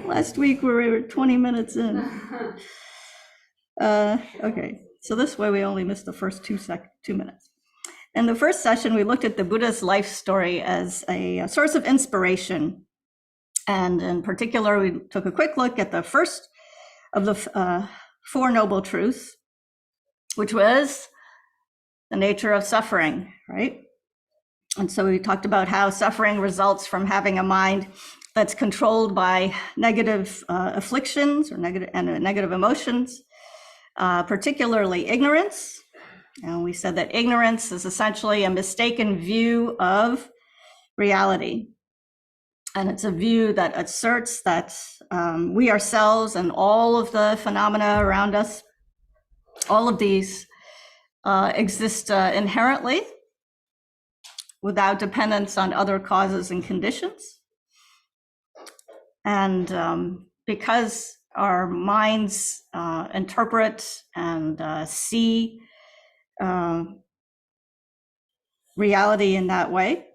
Last week we were 20 minutes in. Okay, so this way we only missed the first 2 minutes. In the first session, we looked at the Buddha's life story as a source of inspiration. And in particular, we took a quick look at the first of the 4 noble truths, which was the nature of suffering, right? And so we talked about how suffering results from having a mind that's controlled by negative afflictions or negative emotions, particularly ignorance. And we said that ignorance is essentially a mistaken view of reality. And it's a view that asserts that we ourselves and all of the phenomena around us, all of these exist inherently without dependence on other causes and conditions. And because our minds interpret and see reality in that way,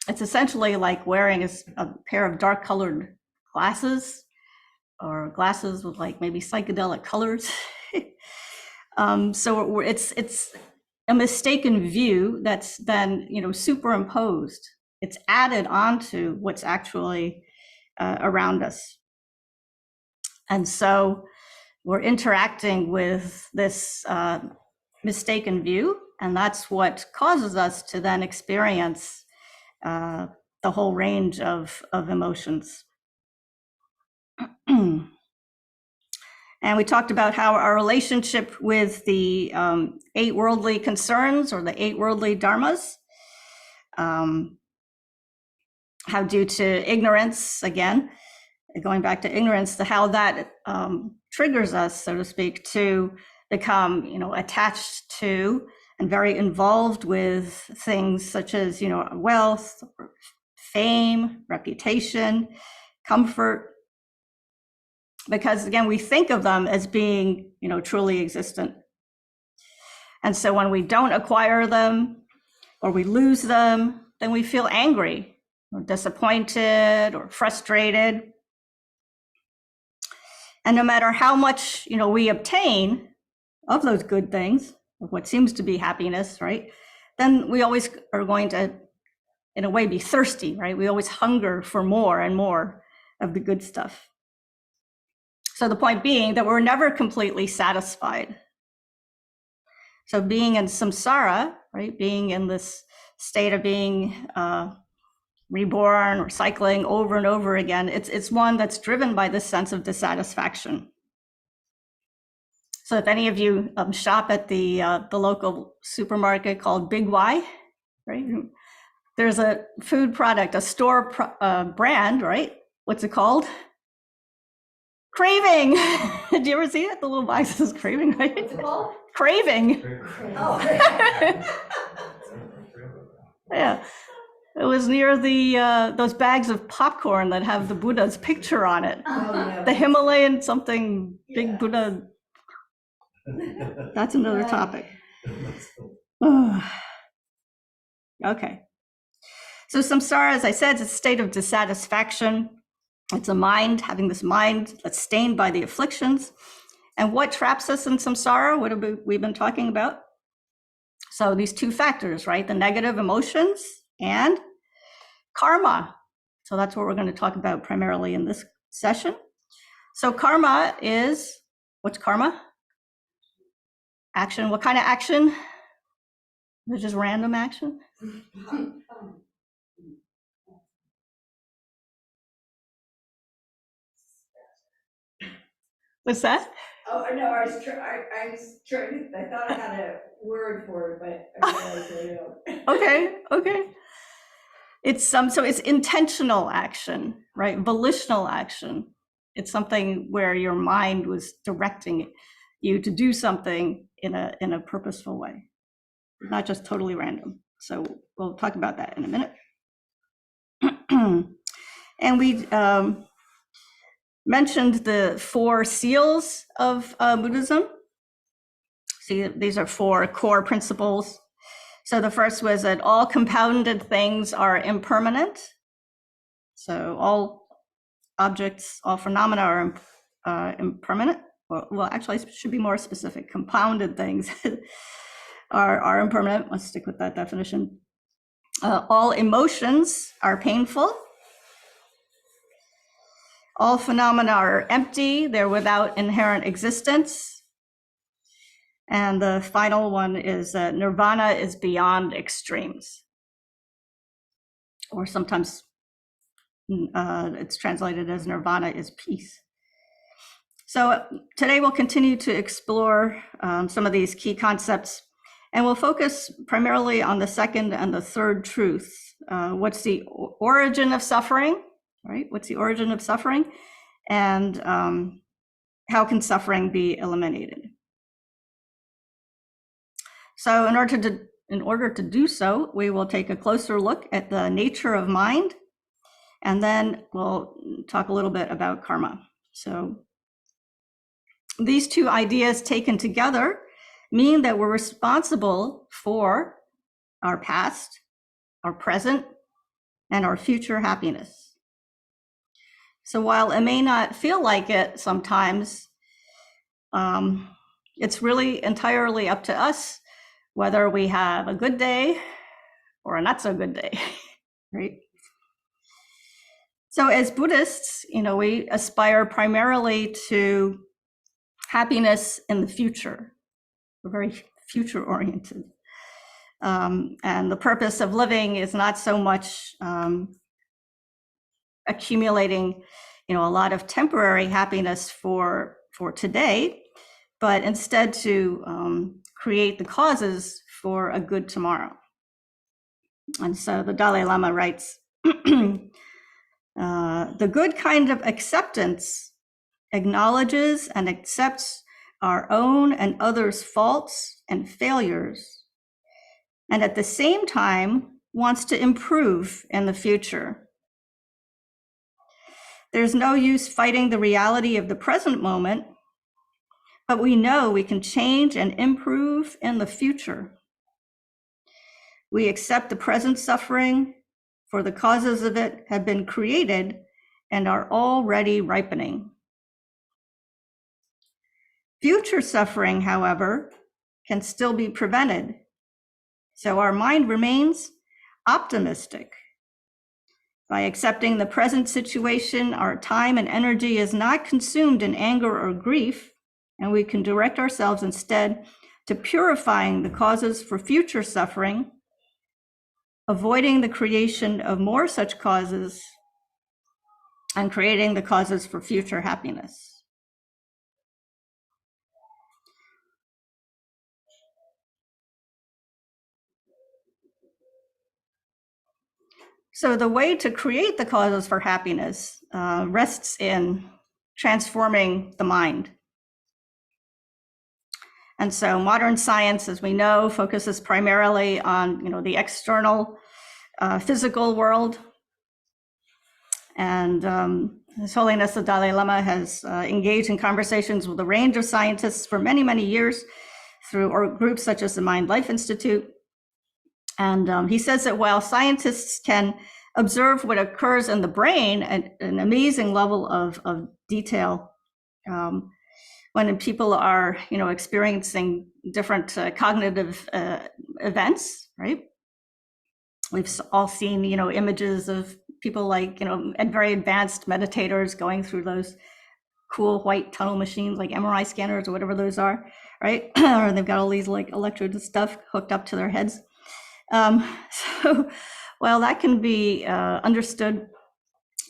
it's essentially like wearing a pair of dark colored glasses, or glasses with like maybe psychedelic colors. So it's a mistaken view that's then, superimposed. It's added onto what's actually around us. And so we're interacting with this mistaken view, and that's what causes us to then experience the whole range of emotions. And we talked about how our relationship with the 8 worldly concerns, or the 8 worldly dharmas, how due to ignorance, again, going back to ignorance, to how that triggers us, so to speak, to become, attached to and very involved with things such as, wealth, fame, reputation, comfort, because again, we think of them as being, truly existent. And so when we don't acquire them or we lose them, then we feel angry or disappointed or frustrated. And no matter how much, we obtain of those good things, of what seems to be happiness, right? Then we always are going to, in a way, be thirsty, right? We always hunger for more and more of the good stuff. So the point being that we're never completely satisfied. So being in samsara, right? Being in this state of being reborn or cycling over and over again, it's one that's driven by this sense of dissatisfaction. So if any of you shop at the local supermarket called Big Y, right? There's a food product, a store brand, right? What's it called? Craving. Did you ever see it? The little box says Craving, right? What's it called? Craving. Oh. Yeah. It was near the those bags of popcorn that have the Buddha's picture on it. Oh, yeah. The Himalayan something, big Yeah. Buddha. That's another topic. Okay. So samsara, as I said, is a state of dissatisfaction. It's a mind, having this mind that's stained by the afflictions. And what traps us in samsara? What have we been talking about? So these 2 factors, right? The negative emotions and karma. So that's what we're going to talk about primarily in this session. So karma is, what's karma? Action. What kind of action? Is it just random action? What's that? Oh, no, I was trying, I thought I had a word for it, but I realized I don't. Okay. It's so it's intentional action, right? Volitional action. It's something where your mind was directing you to do something in a purposeful way, not just totally random. So we'll talk about that in a minute. And we mentioned the 4 seals of Buddhism. See, these are 4 core principles. So the first was that all compounded things are impermanent. So all objects, all phenomena are impermanent. Well, actually, I should be more specific. Compounded things are impermanent. Let's stick with that definition. All emotions are painful. All phenomena are empty. They're without inherent existence. And the final one is nirvana is beyond extremes. Or sometimes it's translated as nirvana is peace. So today we'll continue to explore some of these key concepts, and we'll focus primarily on the second and the third truth. What's the origin of suffering, right? What's the origin of suffering? And how can suffering be eliminated? So in order to do so, we will take a closer look at the nature of mind, and then we'll talk a little bit about karma. So these two ideas taken together mean that we're responsible for our past, our present, and our future happiness. So while it may not feel like it sometimes, it's really entirely up to us whether we have a good day or a not so good day, right? So as Buddhists, we aspire primarily to happiness in the future. We're very future oriented. And the purpose of living is not so much accumulating, a lot of temporary happiness for today, but instead to create the causes for a good tomorrow. And so the Dalai Lama writes, the good kind of acceptance acknowledges and accepts our own and others' faults and failures, and at the same time wants to improve in the future. There's no use fighting the reality of the present moment, but we know we can change and improve in the future. We accept the present suffering, for the causes of it have been created and are already ripening. Future suffering, however, can still be prevented. So our mind remains optimistic. By accepting the present situation, our time and energy is not consumed in anger or grief, and we can direct ourselves instead to purifying the causes for future suffering, avoiding the creation of more such causes, and creating the causes for future happiness. So the way to create the causes for happiness rests in transforming the mind. And so modern science, as we know, focuses primarily on, the external physical world. And His Holiness the Dalai Lama has engaged in conversations with a range of scientists for many, many years through groups such as the Mind Life Institute. And he says that while scientists can observe what occurs in the brain at an amazing level of detail, when people are, experiencing different cognitive events, right? We've all seen, images of people like, very advanced meditators going through those cool white tunnel machines like MRI scanners or whatever those are, right? Or they've got all these like electrodes and stuff hooked up to their heads. So while that can be understood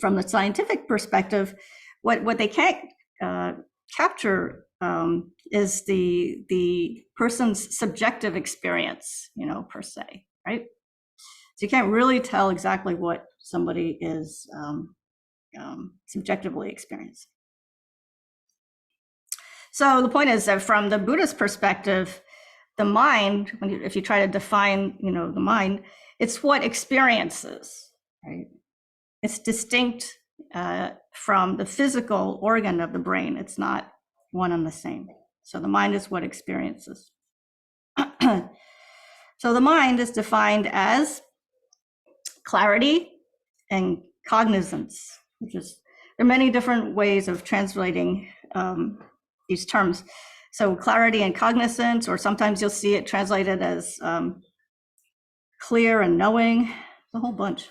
from the scientific perspective, what they can't capture is the person's subjective experience, per se, right? So you can't really tell exactly what somebody is subjectively experiencing. So the point is that from the Buddhist perspective, the mind, if you try to define, the mind, it's what experiences, right? It's distinct from the physical organ of the brain. It's not one and the same. So the mind is what experiences. So the mind is defined as clarity and cognizance, which is there are many different ways of translating these terms. So clarity and cognizance, or sometimes you'll see it translated as clear and knowing, a whole bunch.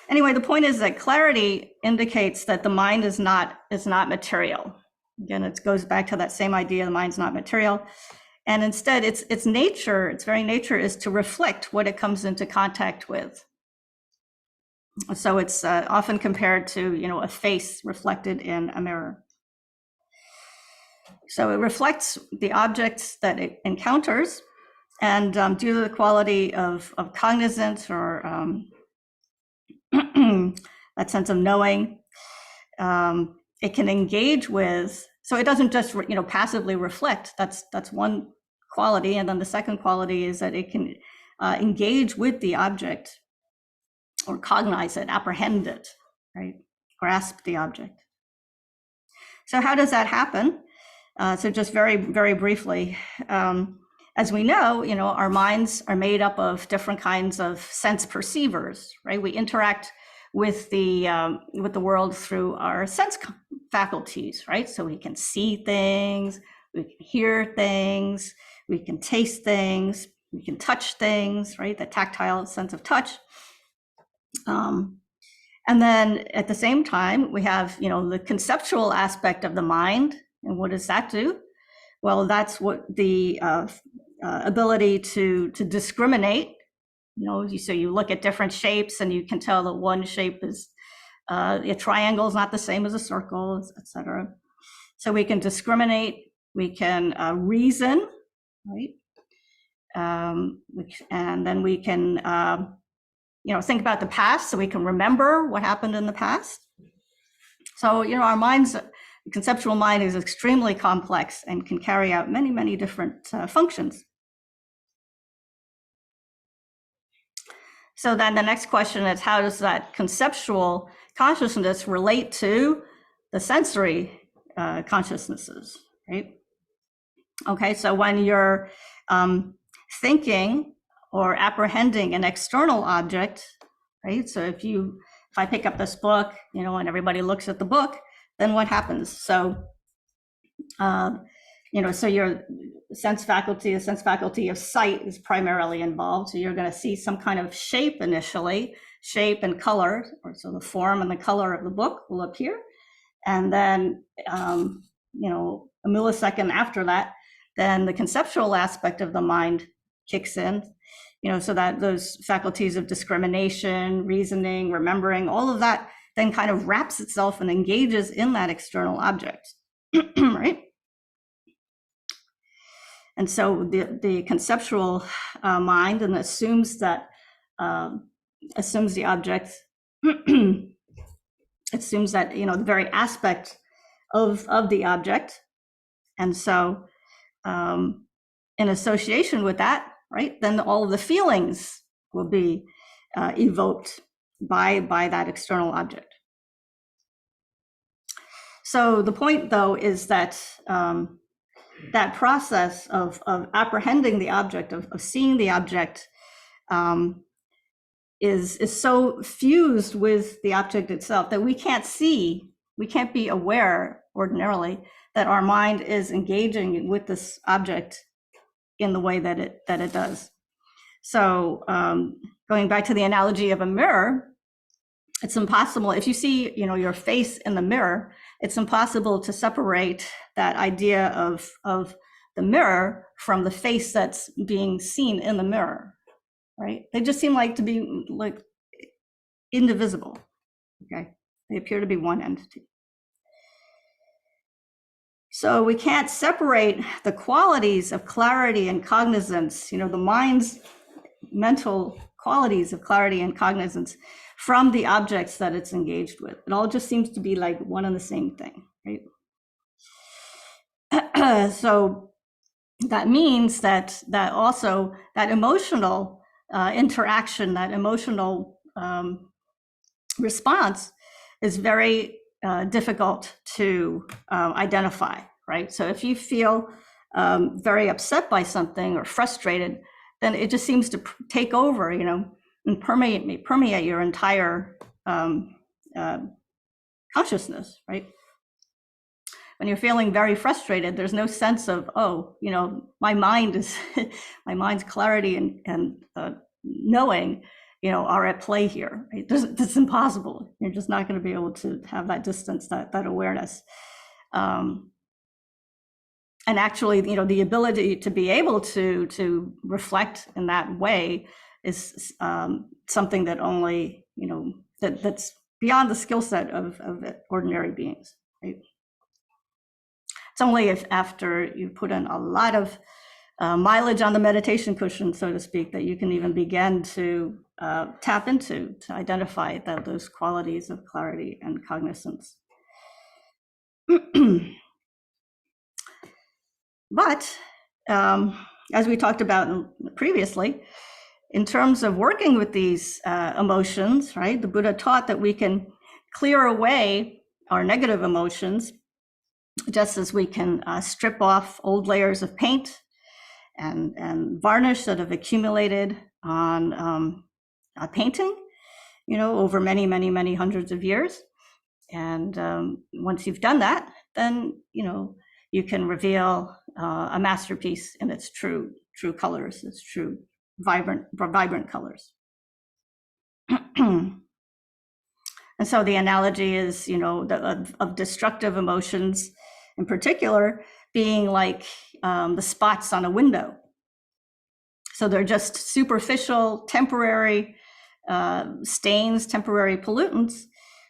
Anyway, the point is that clarity indicates that the mind is not material. Again, it goes back to that same idea, the mind's not material. And instead, its nature, its very nature is to reflect what it comes into contact with. So it's often compared to, a face reflected in a mirror. So it reflects the objects that it encounters, and due to the quality of cognizance, or that sense of knowing, it can engage with. So it doesn't just passively reflect. That's one quality, and then the second quality is that it can engage with the object, or cognize it, apprehend it, right? Grasp the object. So how does that happen? So just very, very briefly, as we know, our minds are made up of different kinds of sense perceivers, right? We interact with the world through our sense faculties, right? So we can see things, we can hear things, we can taste things, we can touch things, right? The tactile sense of touch. And then at the same time, we have, the conceptual aspect of the mind. And what does that do? Well, that's what the ability to discriminate. So you look at different shapes and you can tell that one shape is a triangle is not the same as a circle, etc. So we can discriminate, we can reason, right? And then we can think about the past, so we can remember what happened in the past. So, our minds, the conceptual mind is extremely complex and can carry out many, many different functions. So then the next question is, how does that conceptual consciousness relate to the sensory consciousnesses, right? Okay, so when you're thinking or apprehending an external object, right? So if I pick up this book, and everybody looks at the book, then what happens? So, so your sense faculty of sight is primarily involved. So you're going to see some kind of shape initially, shape and color, or so the form and the color of the book will appear. And then, a millisecond after that, then the conceptual aspect of the mind kicks in, so that those faculties of discrimination, reasoning, remembering, all of that then kind of wraps itself and engages in that external object, right? And so the conceptual mind and assumes the object, assumes that, the very aspect of the object. And so in association with that, right, then all of the feelings will be evoked by that external object. So the point, though, is that that process of apprehending the object, of seeing the object, is so fused with the object itself that we can't be aware ordinarily that our mind is engaging with this object in the way that it does. So going back to the analogy of a mirror, it's impossible, if you see, your face in the mirror, it's impossible to separate that idea of the mirror from the face that's being seen in the mirror, right? They just seem to be indivisible, okay? They appear to be one entity. So we can't separate the qualities of clarity and cognizance, the mind's mental qualities of clarity and cognizance, from the objects that it's engaged with. It all just seems to be like one and the same thing, right? So that means that also that emotional interaction, that emotional response is very difficult to identify, right? So if you feel very upset by something or frustrated, then it just seems to take over, and permeate your entire consciousness, right? When you're feeling very frustrated, there's no sense of, oh, my mind is, my mind's clarity and knowing, are at play here. Right? It's impossible. You're just not going to be able to have that distance, that awareness. And actually, the ability to be able to reflect in that way is something that only, that's beyond the skill set of ordinary beings. Right? It's only if after you put in a lot of mileage on the meditation cushion, so to speak, that you can even begin to tap into, to identify those qualities of clarity and cognizance. But as we talked about previously, in terms of working with these emotions, right, the Buddha taught that we can clear away our negative emotions just as we can strip off old layers of paint and varnish that have accumulated on a painting, over many, many, many hundreds of years. And once you've done that, then, you can reveal a masterpiece in its true colors, its true vibrant colors. And so the analogy is, of destructive emotions in particular being like the spots on a window. So they're just superficial, temporary stains, temporary pollutants,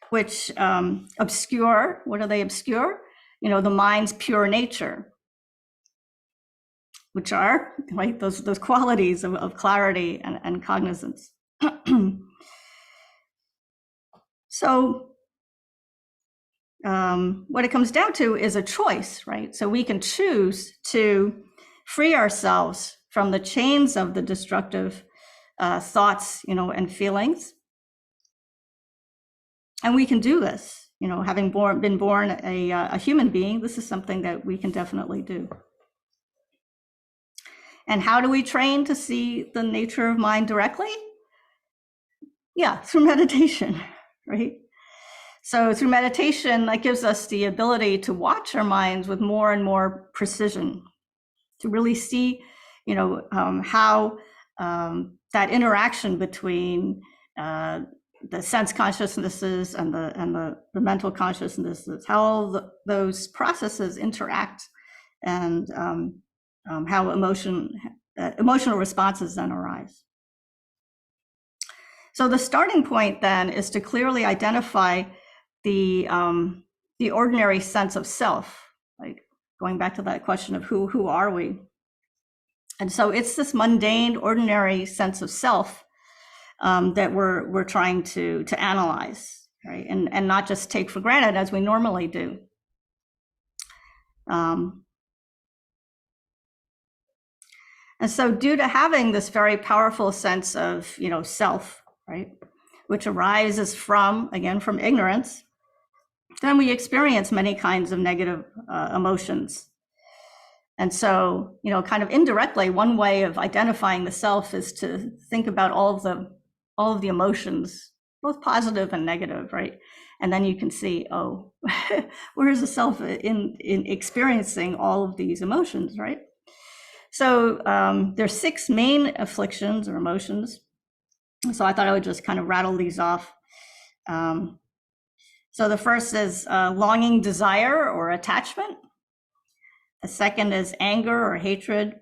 which obscure, what do they obscure? The mind's pure nature, which are, right, those qualities of clarity and cognizance. So what it comes down to is a choice, right? So we can choose to free ourselves from the chains of the destructive thoughts, and feelings. And we can do this, having been born a human being. This is something that we can definitely do. And how do we train to see the nature of mind directly? Yeah, through meditation, right? So through meditation, that gives us the ability to watch our minds with more and more precision, to really see, how that interaction between the sense consciousnesses and the mental consciousnesses, how those processes interact, and how emotional responses then arise. So the starting point then is to clearly identify the ordinary sense of self, like going back to that question of who are we? And so it's this mundane, ordinary sense of self that we're trying to analyze, right? And not just take for granted as we normally do. And so due to having this very powerful sense of, self, right, which arises from ignorance, then we experience many kinds of negative emotions. And so, kind of indirectly, one way of identifying the self is to think about all of the emotions, both positive and negative, right? And then you can see, oh, where is the self in experiencing all of these emotions, right? So there's 6 main afflictions or emotions. So I thought I would just kind of rattle these off. So the first is longing, desire, or attachment. The second is anger or hatred.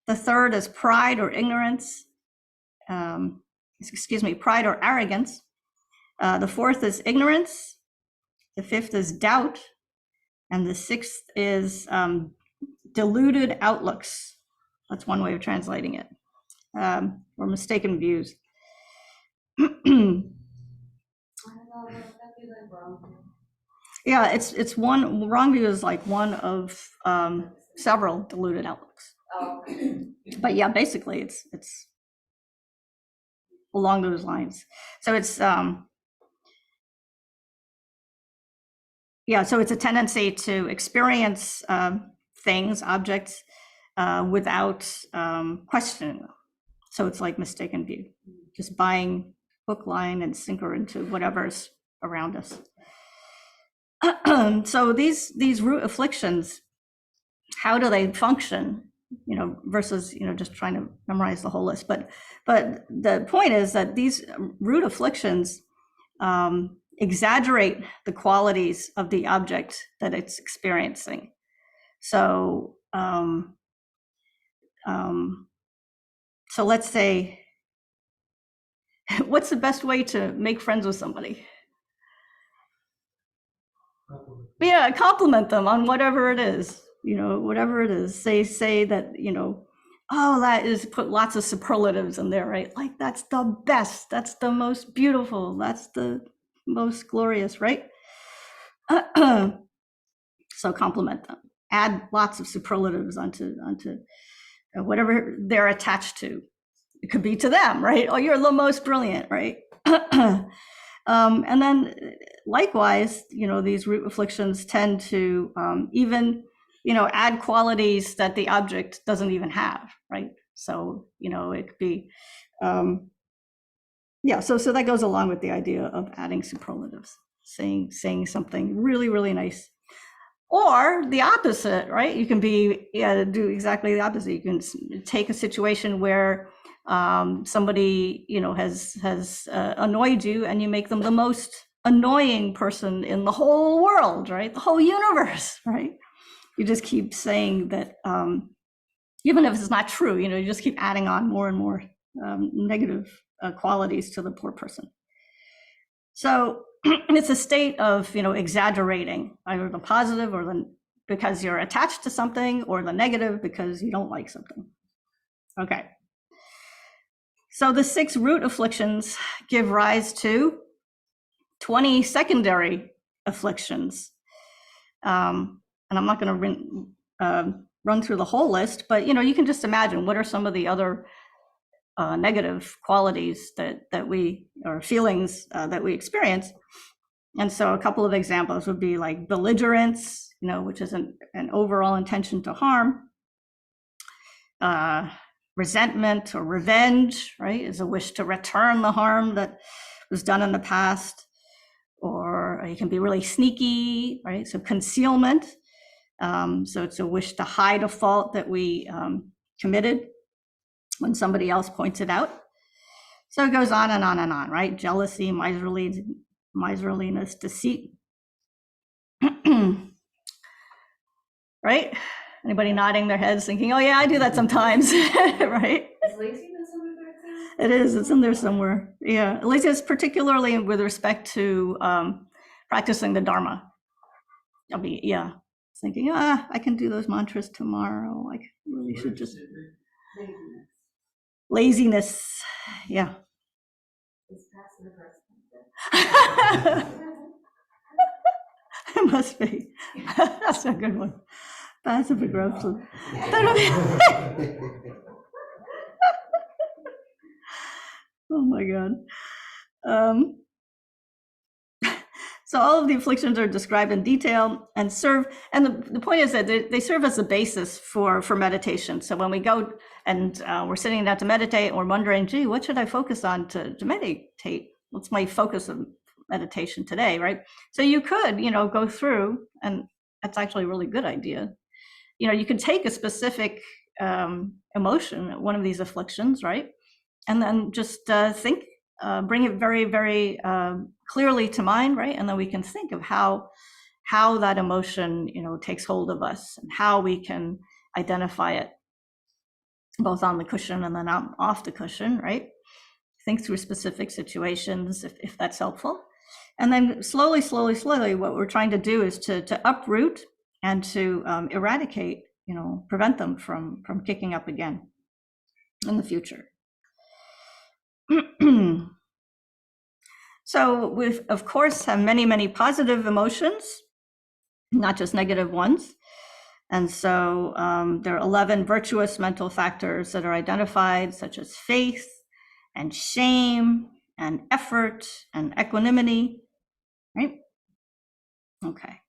The third is pride or ignorance. Pride or arrogance. The fourth is ignorance. The fifth is doubt. And the sixth is deluded outlooks. That's one way of translating it. Or mistaken views. Yeah, it's one, wrong view is like one of several deluded outlooks. Oh. But yeah, basically it's along those lines. So it's so it's a tendency to experience things, objects, without questioning them. So it's like mistaken view, just buying hook, line, and sinker into whatever's around us. So these root afflictions, how do they function? Versus just trying to memorize the whole list. But the point is that these root afflictions exaggerate the qualities of the object that it's experiencing. So so let's say, what's the best way to make friends with somebody? Yeah, compliment them on whatever it is. Whatever it is. Say that, oh, that is, put lots of superlatives in there, right? Like, that's the best, that's the most beautiful, that's the most glorious, right? So compliment them. Add lots of superlatives onto whatever they're attached to. It could be to them, right? Oh, you're the most brilliant, right? And then likewise, these root afflictions tend to even, add qualities that the object doesn't even have, right? So, it could be, yeah, so that goes along with the idea of adding superlatives, saying something really, really nice. Or the opposite, right? You can do exactly the opposite. You can take a situation where somebody, has annoyed you, and you make them the most annoying person in the whole world, right? The whole universe, right? You just keep saying that, even if it's not true, you just keep adding on more and more negative qualities to the poor person. So it's a state of, exaggerating either the positive or because you're attached to something, or the negative because you don't like something. Okay. So the 6 root afflictions give rise to 20 secondary afflictions. And I'm not going to run through the whole list, but, you can just imagine what are some of the other negative qualities that we, or feelings that we experience. And so a couple of examples would be like belligerence, which is an overall intention to harm. Resentment or revenge, right, is a wish to return the harm that was done in the past. Or you can be really sneaky, right? So concealment. So it's a wish to hide a fault that we committed when somebody else points it out. So it goes on and on and on, right? Jealousy, miserliness, deceit. Right? Anybody nodding their heads thinking, oh yeah, I do that sometimes, right? Is laziness on the backside? It is, it's in there somewhere. Yeah, laziness, particularly with respect to practicing the Dharma. I'll be, thinking, I can do those mantras tomorrow. I really should just. Laziness, yeah. It's passive aggressive. It must be. That's a good one. Passive aggressive. Oh my God. So all of the afflictions are described in detail and serve, and the point is that they serve as a basis for meditation. So when we go and we're sitting down to meditate, and we're wondering, gee, what should I focus on to meditate? What's my focus of meditation today, right? So you could, go through, and that's actually a really good idea. You can take a specific emotion, one of these afflictions, right? And then just think, bring it very, very clearly to mind, right? And then we can think of how that emotion, takes hold of us, and how we can identify it, both on the cushion and then off the cushion, right? Think through specific situations if that's helpful. And then slowly, what we're trying to do is to uproot and to eradicate, prevent them from kicking up again in the future. So we, of course, have many, many positive emotions, not just negative ones. And so there are 11 virtuous mental factors that are identified, such as faith and shame and effort and equanimity, right? Okay.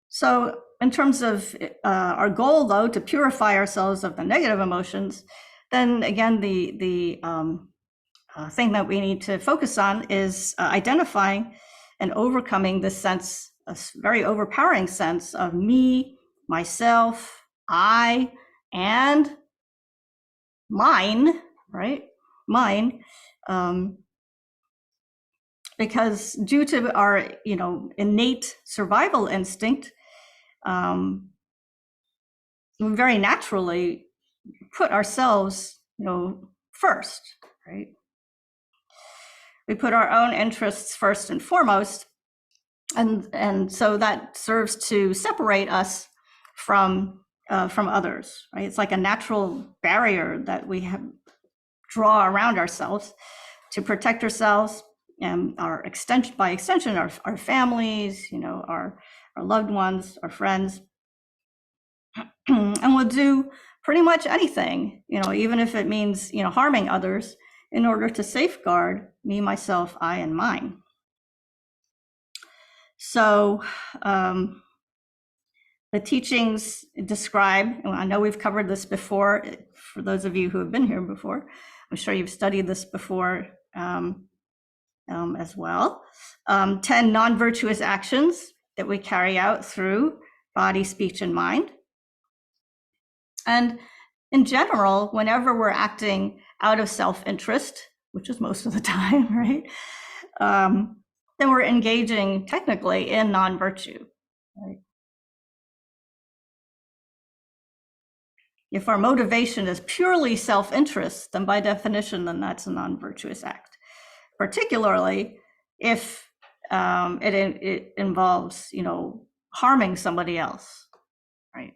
So in terms of our goal, though, to purify ourselves of the negative emotions, then again, the thing that we need to focus on is identifying and overcoming this sense, a very overpowering sense of me, myself, I, and mine, right? Mine, because due to our, innate survival instinct, we very naturally put ourselves, first, right? We put our own interests first and foremost, and so that serves to separate us from others, right? It's like a natural barrier that we draw around ourselves to protect ourselves and by extension, our families, our loved ones, our friends, and we'll do pretty much anything, even if it means, harming others in order to safeguard me, myself, I, and mine. So the teachings describe, and I know we've covered this before, for those of you who have been here before, I'm sure you've studied this before as well. 10 non-virtuous actions that we carry out through body, speech, and mind. And in general, whenever we're acting out of self-interest, which is most of the time, right? Then we're engaging technically in non-virtue, right? If our motivation is purely self-interest, then by definition, then that's a non-virtuous act. Particularly if it involves, harming somebody else, right?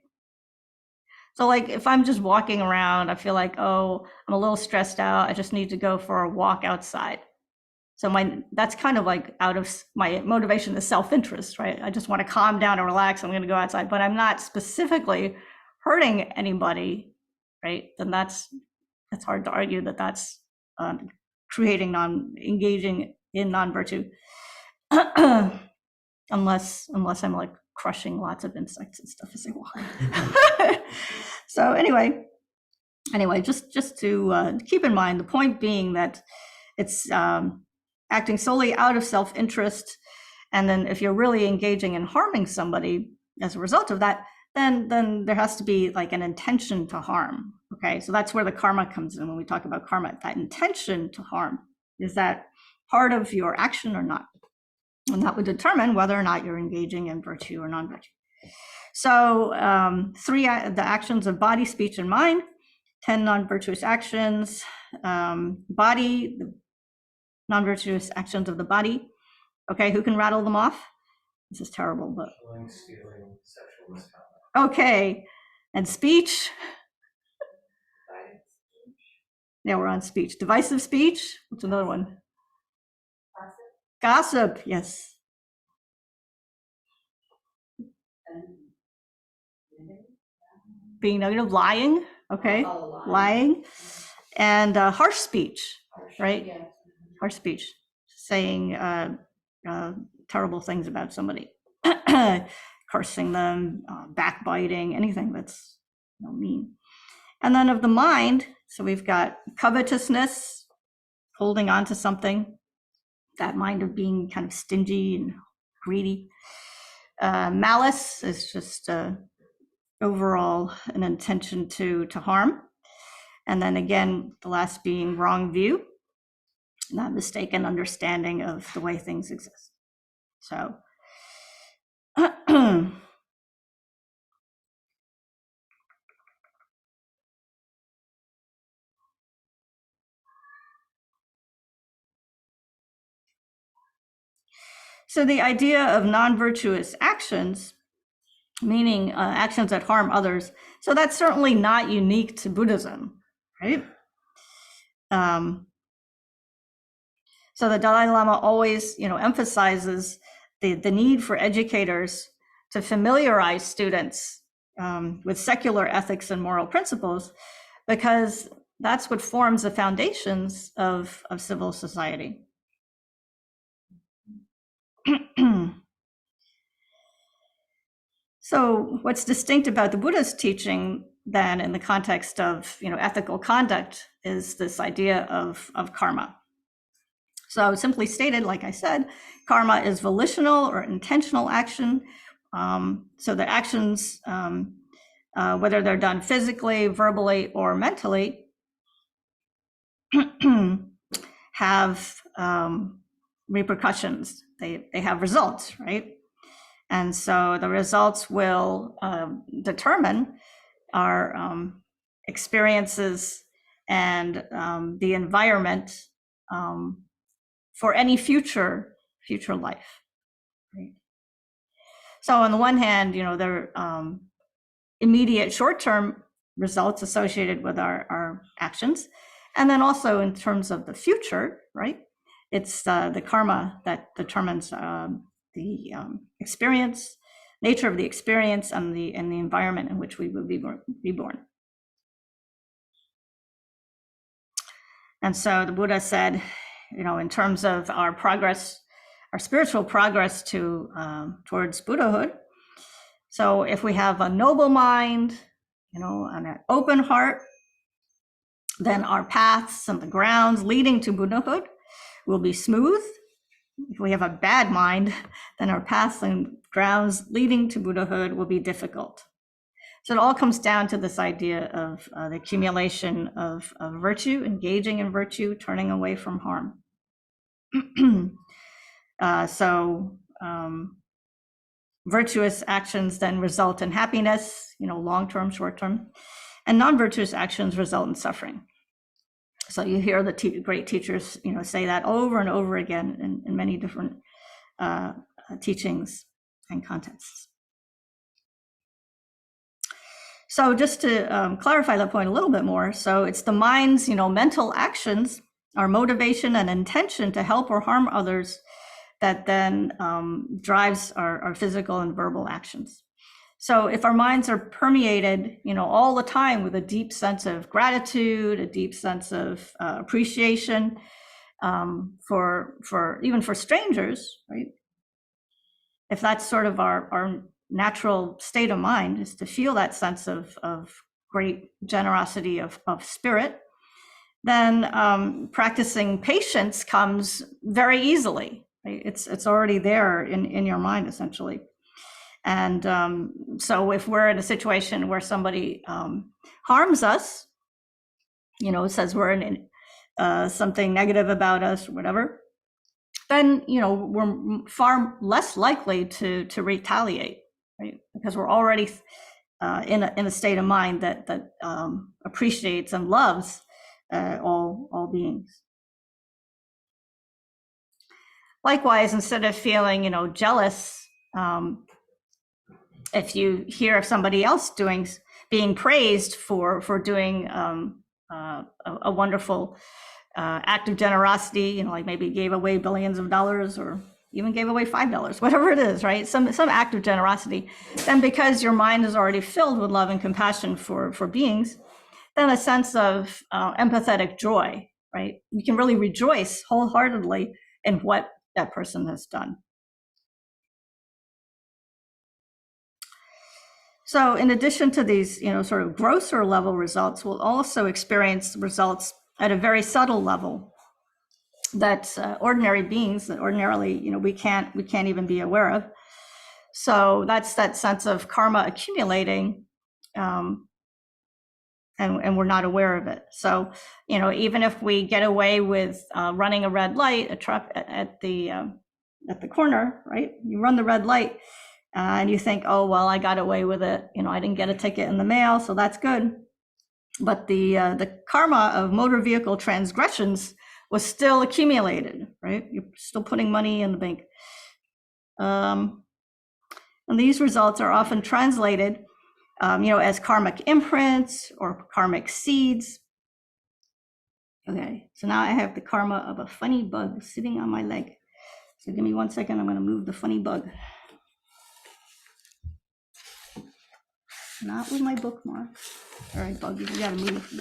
So like if I'm just walking around, I feel like, oh, I'm a little stressed out, I just need to go for a walk outside. So that's kind of like out of my motivation is self-interest, right? I just want to calm down and relax, I'm going to go outside, but I'm not specifically hurting anybody, right? Then it's hard to argue that that's engaging in non-virtue, unless I'm like crushing lots of insects and stuff as I walk. So anyway, just to keep in mind, the point being that it's acting solely out of self-interest, and then if you're really engaging in harming somebody as a result of that, then there has to be like an intention to harm. Okay, so that's where the karma comes in when we talk about karma. That intention to harm, is that part of your action or not? And that would determine whether or not you're engaging in virtue or non-virtue. So the actions of body, speech, and mind, 10 non-virtuous actions. Body, the non-virtuous actions of the body. Okay, who can rattle them off? This is terrible, but. Killing, stealing, sexual misconduct. Okay, and speech. Now we're on speech. Divisive speech. What's another one? Gossip, yes. Being negative, lying, okay, lying. And harsh speech, right? Yeah. Harsh speech, saying terrible things about somebody, cursing them, backbiting, anything that's mean. And then of the mind, so we've got covetousness, holding on to something, that mind of being kind of stingy and greedy. Malice is just overall an intention to harm. And then again, the last being wrong view, not mistaken understanding of the way things exist. So so the idea of non-virtuous actions, meaning actions that harm others, so that's certainly not unique to Buddhism, right? So the Dalai Lama always, emphasizes the need for educators to familiarize students with secular ethics and moral principles, because that's what forms the foundations of civil society. So what's distinct about the Buddhist teaching then in the context of ethical conduct is this idea of karma. So simply stated, like I said, karma is volitional or intentional action. So the actions, whether they're done physically, verbally, or mentally, have repercussions. They have results, right? And so the results will determine our experiences and the environment for any future life. Right? So on the one hand, there are immediate short-term results associated with our actions, and then also in terms of the future, right? It's the karma that determines the experience, nature of the experience, and the environment in which we will be born. And so the Buddha said, in terms of our progress, our spiritual progress towards Buddhahood. So if we have a noble mind, and an open heart, then our paths and the grounds leading to Buddhahood will be smooth. If we have a bad mind, then our paths and grounds leading to Buddhahood will be difficult. So it all comes down to this idea of the accumulation of virtue, engaging in virtue, turning away from harm. Virtuous actions then result in happiness, long-term, short-term, and non-virtuous actions result in suffering. So you hear the great teachers, say that over and over again in many different teachings and contexts. So just to clarify that point a little bit more, so it's the mind's, mental actions, our motivation and intention to help or harm others that then drives our physical and verbal actions. So if our minds are permeated, all the time with a deep sense of gratitude, a deep sense of appreciation for even for strangers, right? If that's sort of our natural state of mind, is to feel that sense of great generosity of spirit, then practicing patience comes very easily. Right? It's already there in your mind, essentially. And so if we're in a situation where somebody harms us, says we're in something negative about us or whatever, then we're far less likely to retaliate, right? Because we're already in a state of mind that appreciates and loves all beings. Likewise, instead of feeling jealous, if you hear of somebody else being praised for doing a wonderful act of generosity, like maybe gave away billions of dollars or even gave away $5, whatever it is, right? Some act of generosity. Then because your mind is already filled with love and compassion for beings, then a sense of empathetic joy, right? You can really rejoice wholeheartedly in what that person has done. So in addition to these, sort of grosser level results, we'll also experience results at a very subtle level that ordinary beings that ordinarily, we can't even be aware of. So that's that sense of karma accumulating, and we're not aware of it. So, even if we get away with running a red light, a truck at the corner, right? You run the red light. And you think, oh, well, I got away with it. I didn't get a ticket in the mail, so that's good. But the karma of motor vehicle transgressions was still accumulated, right? You're still putting money in the bank. And these results are often translated, as karmic imprints or karmic seeds. Okay, so now I have the karma of a funny bug sitting on my leg. So give me 1 second, I'm gonna move the funny bug. Not with my bookmark. All right, bug, you gotta move.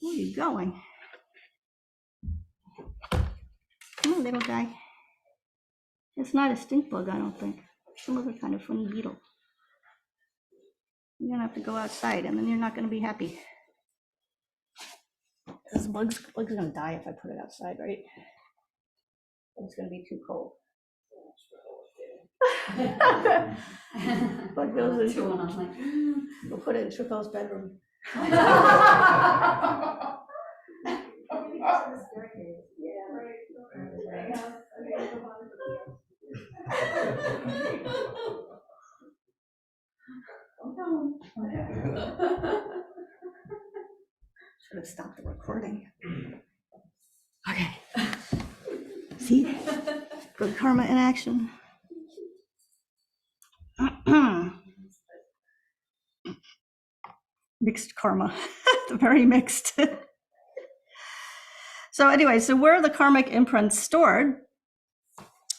Where are you going? Come on, little guy. It's not a stink bug, I don't think. Some other kind of funny beetle. You're gonna have to go outside, and then you're not gonna be happy. This bug's gonna die if I put it outside, right? It's going to be too cold. But goes Two in, and I'm like, we'll put it in Trico's bedroom. yeah, right. Should have stopped the recording. Okay. See? Good karma in action. Mixed karma. Very mixed. So anyway, so where are the karmic imprints stored?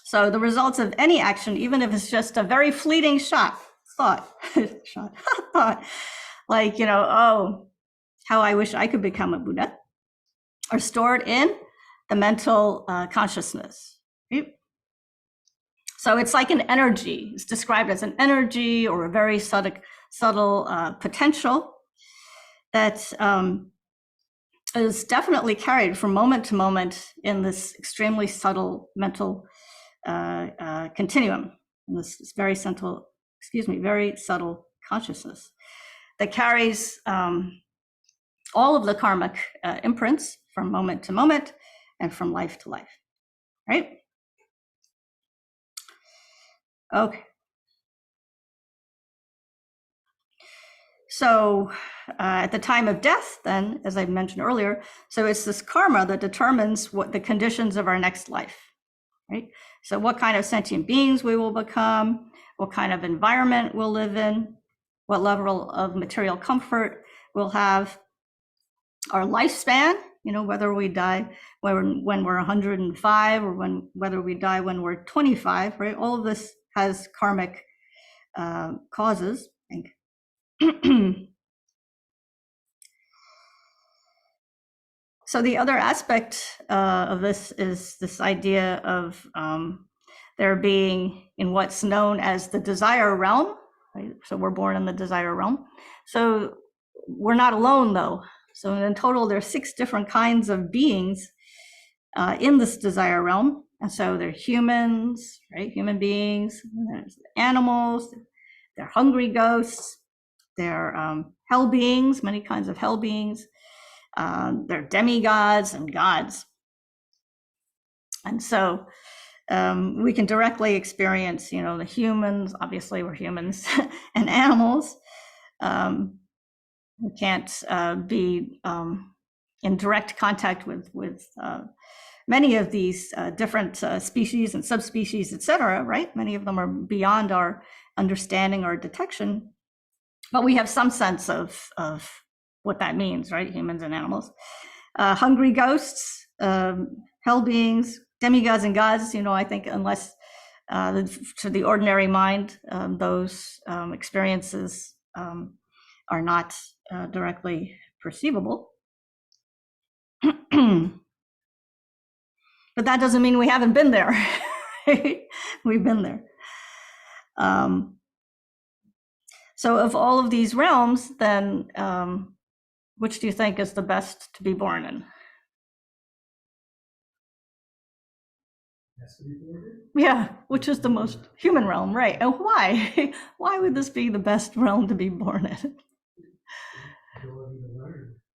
So the results of any action, even if it's just a very fleeting thought, like, oh, how I wish I could become a Buddha, are stored in the mental consciousness. Right? So it's like an energy. It's described as an energy or a very subtle potential that is definitely carried from moment to moment in this extremely subtle mental continuum, in this very subtle consciousness that carries all of the karmic imprints from moment to moment and from life to life, right? Okay. So at the time of death, then, as I mentioned earlier, so it's this karma that determines what the conditions of our next life, right? So what kind of sentient beings we will become, what kind of environment we'll live in, what level of material comfort we'll have, our lifespan, whether we die when we're 105 or whether we die when we're 25, right? All of this has karmic causes. I think. So the other aspect of this is this idea of there being in what's known as the desire realm, right? So we're born in the desire realm. So we're not alone though. So in total, there's 6 different kinds of beings in this desire realm. And so they're humans, right? Human beings, there's animals, they're hungry ghosts, they're hell beings, many kinds of hell beings. They're demigods and gods. And so we can directly experience, the humans, obviously we're humans, and animals. We can't be in direct contact with many of these different species and subspecies, et cetera, right? Many of them are beyond our understanding or detection, but we have some sense of what that means, right? Humans and animals. Hungry ghosts, hell beings, demigods and gods, I think unless to the ordinary mind, those experiences are not directly perceivable. But that doesn't mean we haven't been there. Right? We've been there. So of all of these realms, then which do you think is the best to be born in? Yeah, which is the most human realm, right? And why? Why would this be the best realm to be born in?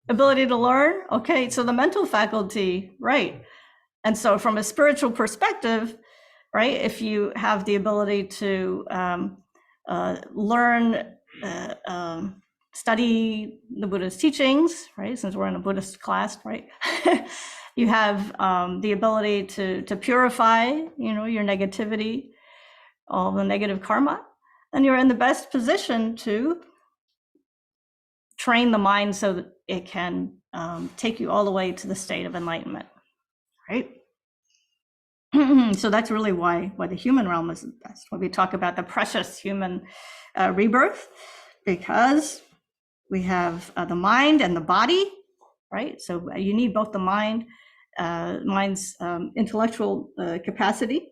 Ability to learn? Okay, so the mental faculty, right. And so from a spiritual perspective, right, if you have the ability to learn, study the Buddha's teachings, right, since we're in a Buddhist class, right, you have the ability to purify, your negativity, all the negative karma, and you're in the best position to train the mind so that it can take you all the way to the state of enlightenment, right? So that's really why the human realm is the best. When we talk about the precious human rebirth, because we have the mind and the body, right? So you need both the mind's intellectual capacity,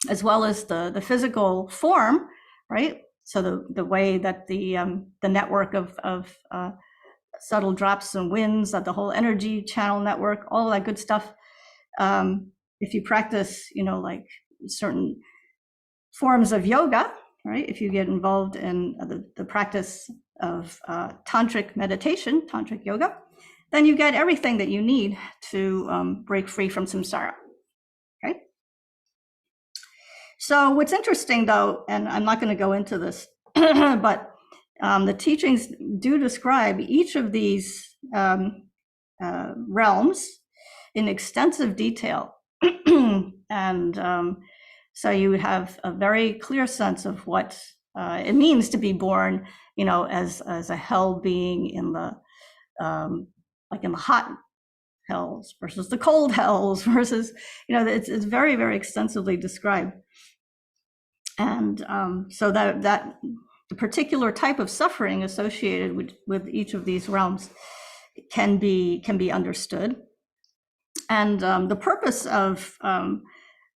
as well as the physical form, right? So the way that the network of subtle drops and winds, the whole energy channel network, all that good stuff, if you practice, like certain forms of yoga, right? If you get involved in the practice of tantric meditation, tantric yoga, then you get everything that you need to break free from samsara. Okay. So what's interesting, though, and I'm not going to go into this, but the teachings do describe each of these realms in extensive detail. And so you would have a very clear sense of what it means to be born, as a hell being in the like in the hot hells versus the cold hells versus, it's very, very extensively described. And so that the particular type of suffering associated with each of these realms can be understood. And the purpose of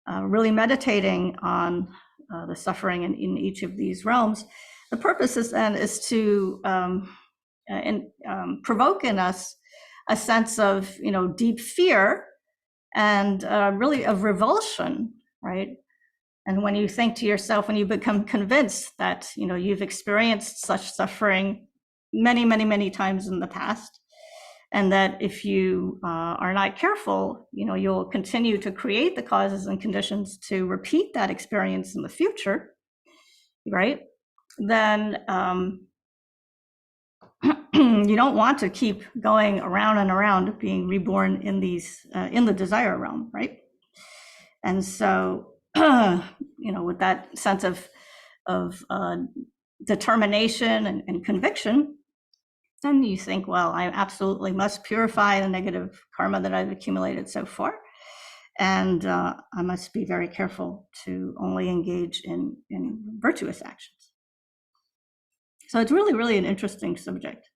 really meditating on the suffering in each of these realms, the purpose is to provoke in us a sense of, deep fear and really of revulsion, right? And when you think to yourself, when you become convinced that, you've experienced such suffering many, many, many times in the past, and that if you are not careful, you'll continue to create the causes and conditions to repeat that experience in the future, right? Then you don't want to keep going around and around being reborn in these in the desire realm, right? And so, with that sense of determination and conviction, then you think, well, I absolutely must purify the negative karma that I've accumulated so far. And I must be very careful to only engage in virtuous actions. So it's really, really an interesting subject.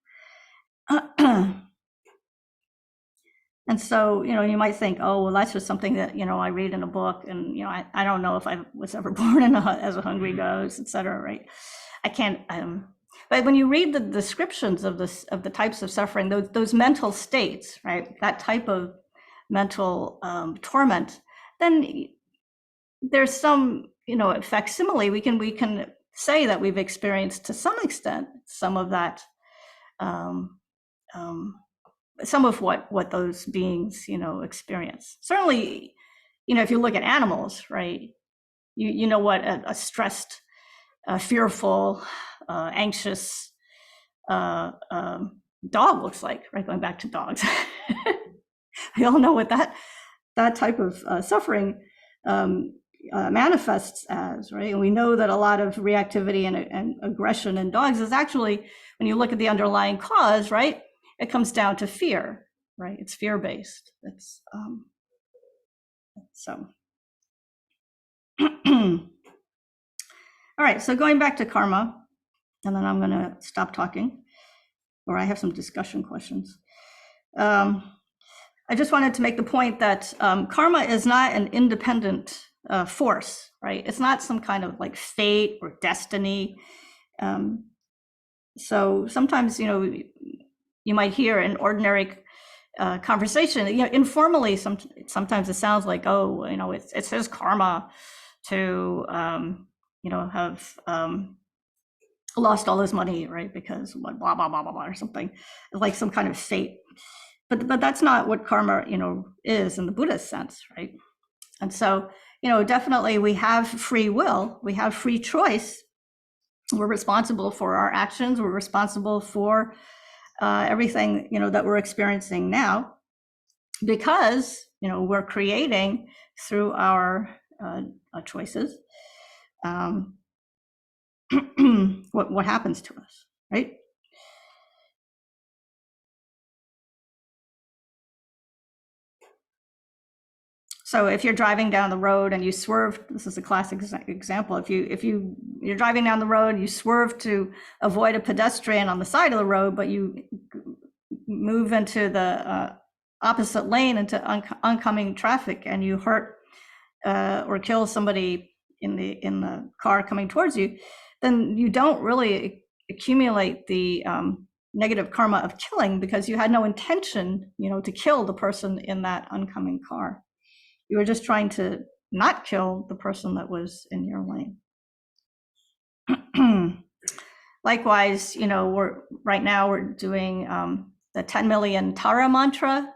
And so, you might think, oh, well, that's just something that, I read in a book, and, I don't know if I was ever born as a hungry ghost, et cetera, right? I can't, but when you read the descriptions of the types of suffering, those mental states, right, that type of mental torment, then there's some, facsimile. We can say that we've experienced to some extent some of that, some of what those beings, experience. Certainly, if you look at animals, right, you know what a stressed, fearful, anxious dog looks like, right? Going back to dogs. We all know what that type of suffering manifests as, right? And we know that a lot of reactivity and aggression in dogs is actually, when you look at the underlying cause, right, it comes down to fear, right? It's fear-based. It's so. All right, so going back to karma, and then I'm going to stop talking, or I have some discussion questions. I just wanted to make the point that karma is not an independent force, right? It's not some kind of like fate or destiny. So sometimes, you might hear an ordinary conversation, informally, sometimes it sounds like, oh, it's his karma to, have lost all his money, right? Because blah, blah, blah, blah, blah, or something, like some kind of fate. But that's not what karma, is in the Buddhist sense, right? And so, definitely we have free will, we have free choice. We're responsible for our actions. We're responsible for everything, that we're experiencing now, because, we're creating through our choices what happens to us, right? So if you're driving down the road and you swerve, this is a classic example. If you're driving down the road, you swerve to avoid a pedestrian on the side of the road, but you move into the opposite lane into oncoming traffic, and you hurt or kill somebody in the car coming towards you, then you don't really accumulate the negative karma of killing, because you had no intention, to kill the person in that oncoming car. You were just trying to not kill the person that was in your lane. Likewise, right now we're doing the 10 million Tara mantra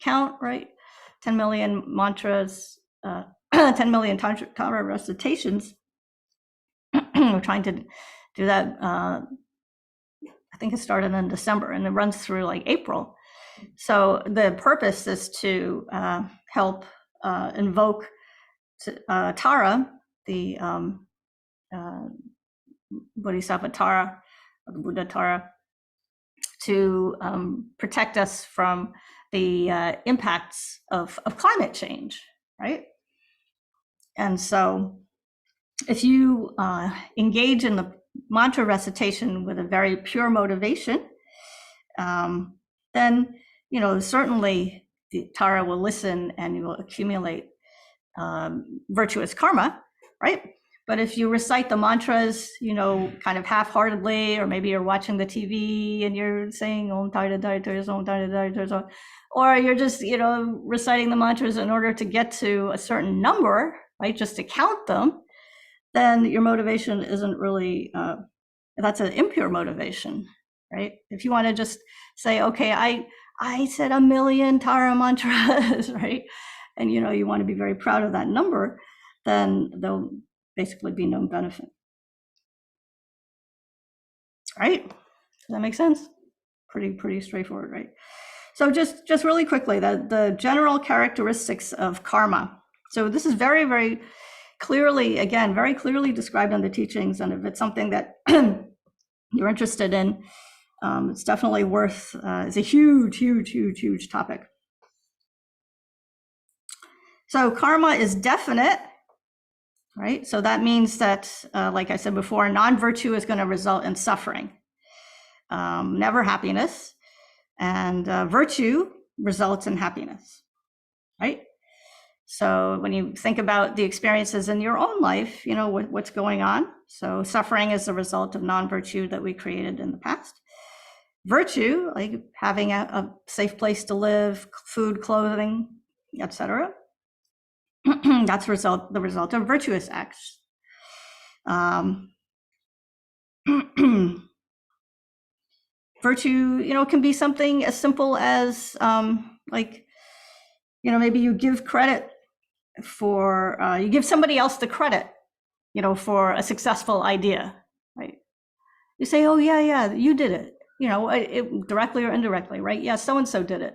count, right? 10 million mantras, 10 million Tara recitations. We're trying to do that. I think it started in December and it runs through like April. So the purpose is to help invoke Tara, the Bodhisattva Tara, or the Buddha Tara, to protect us from the impacts of climate change, right? And so if you engage in the mantra recitation with a very pure motivation, then, certainly the Tara will listen and you will accumulate virtuous karma, right? But if you recite the mantras, kind of half-heartedly, or maybe you're watching the TV and you're saying Om Tara Tara Om Tara Tara, or you're just, reciting the mantras in order to get to a certain number, right, just to count them, then your motivation isn't really, that's an impure motivation, right? If you want to just say, okay, I said 1 million Tara mantras, right? And, you want to be very proud of that number, then there'll basically be no benefit. Right? Does that make sense? Pretty straightforward, right? So just really quickly, the general characteristics of karma. So this is very, very clearly, again, very clearly described in the teachings. And if it's something that you're interested in, it's definitely worth, it's a huge topic. So karma is definite, right? So that means that, like I said before, non-virtue is going to result in suffering, never happiness, and virtue results in happiness, right? So when you think about the experiences in your own life, what's going on. So suffering is the result of non-virtue that we created in the past. Virtue, like having a safe place to live, food, clothing, etc. That's the result of virtuous acts. Virtue, can be something as simple as maybe you give credit for, you give somebody else the credit, for a successful idea, right? You say, oh yeah, you did it, it directly or indirectly, right? Yeah, so-and-so did it.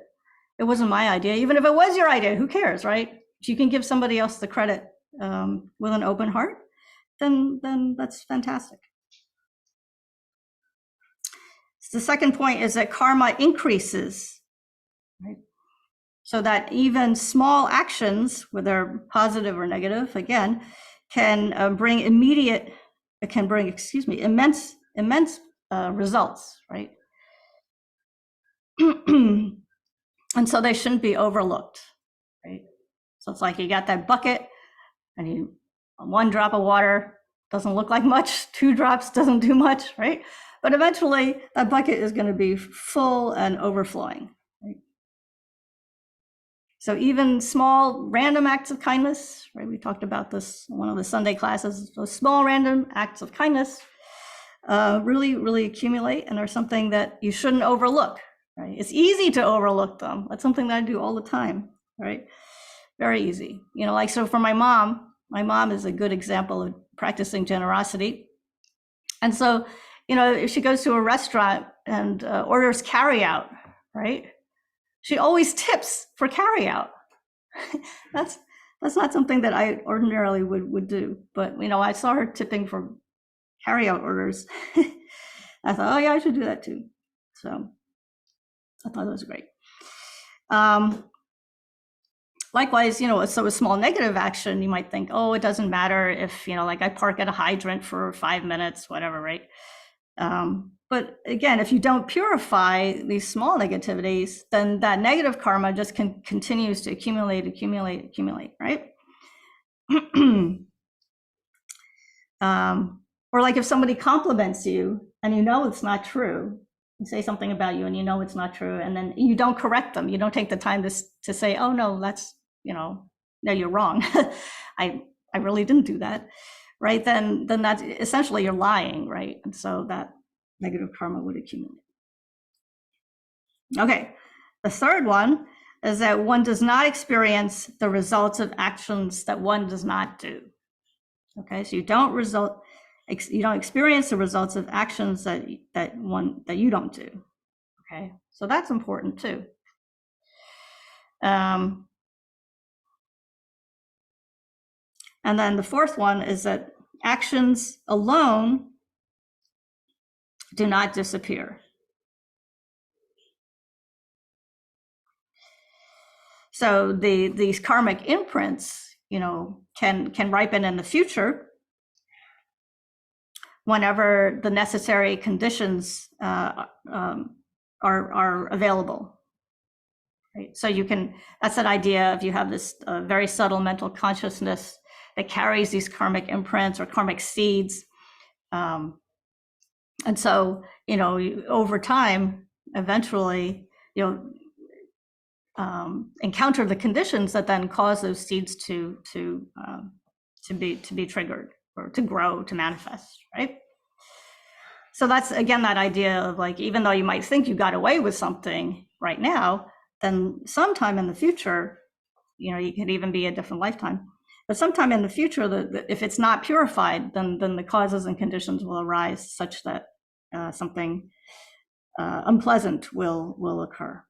It wasn't my idea. Even if it was your idea, who cares, right? If you can give somebody else the credit with an open heart, then that's fantastic. So the second point is that karma increases, right? So that even small actions, whether positive or negative, again, can bring immense results, right? And so they shouldn't be overlooked, right? So it's like you got that bucket and 1 drop of water doesn't look like much, 2 drops doesn't do much, right? But eventually that bucket is going to be full and overflowing, right? So even small random acts of kindness, right? We talked about this in one of the Sunday classes. Those small random acts of kindness really accumulate and are something that you shouldn't overlook, right? It's easy to overlook them. That's something that I do all the time, right? Very easy. So for my mom is a good example of practicing generosity. And so, if she goes to a restaurant and orders carryout, right? She always tips for carryout. That's not something that I ordinarily would do. But, I saw her tipping for carryout orders. I thought, oh yeah, I should do that too. So I thought it was great. Likewise, so a small negative action, you might think, oh, it doesn't matter if, like I park at a hydrant for 5 minutes, whatever, right? But again, if you don't purify these small negativities, then that negative karma just continues to accumulate, right? Or like if somebody compliments you and it's not true, and say something about you and it's not true, and then you don't correct them, you don't take the time to say, oh no, that's no, you're wrong. I really didn't do that, right? Then that's essentially you're lying, right? And so that negative karma would accumulate. Okay, the third one is that one does not experience the results of actions that one does not do. Okay, so you don't experience the results of actions that you don't do. Okay, so that's important too. And then the fourth one is that actions alone do not disappear. So these karmic imprints, can ripen in the future whenever the necessary conditions are available. Right? So that's that idea of you have this very subtle mental consciousness that carries these karmic imprints or karmic seeds. And so, over time, eventually, encounter the conditions that then cause those seeds to be triggered or to grow, to manifest, right? So that's, again, that idea of like, even though you might think you got away with something right now, then sometime in the future, you could even be a different lifetime, but sometime in the future, if it's not purified, then the causes and conditions will arise such that something unpleasant will occur.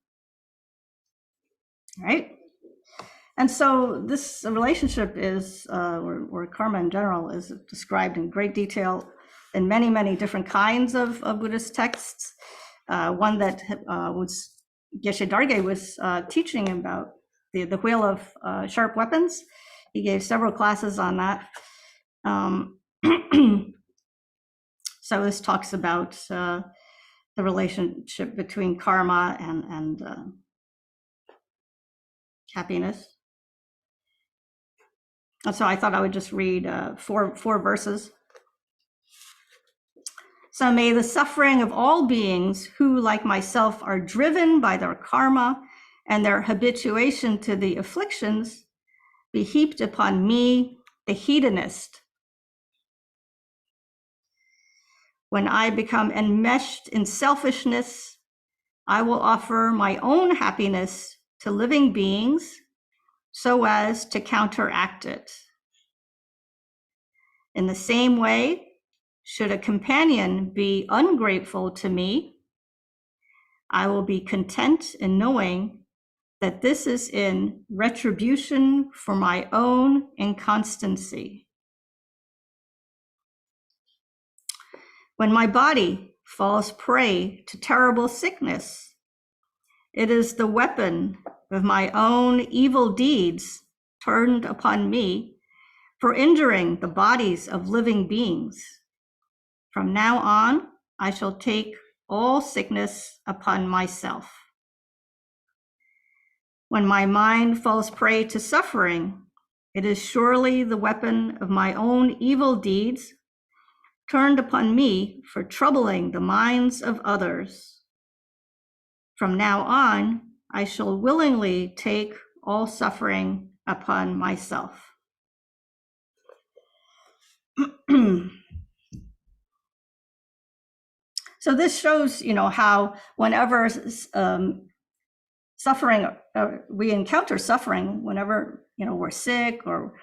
Right? And so this relationship is, or karma in general, is described in great detail in many, many different kinds of Buddhist texts. One that Geshe Darge was teaching about, the wheel of sharp weapons. He gave several classes on that. So this talks about the relationship between karma and happiness. And so I thought I would just read four verses. So may the suffering of all beings who, like myself, are driven by their karma and their habituation to the afflictions be heaped upon me, the hedonist. When I become enmeshed in selfishness, I will offer my own happiness to living beings so as to counteract it. In the same way, should a companion be ungrateful to me, I will be content in knowing that this is in retribution for my own inconstancy. When my body falls prey to terrible sickness, it is the weapon of my own evil deeds turned upon me for injuring the bodies of living beings. From now on, I shall take all sickness upon myself. When my mind falls prey to suffering, it is surely the weapon of my own evil deeds turned upon me for troubling the minds of others. From now on, I shall willingly take all suffering upon myself. So this shows, how whenever suffering, we encounter suffering, whenever, we're sick or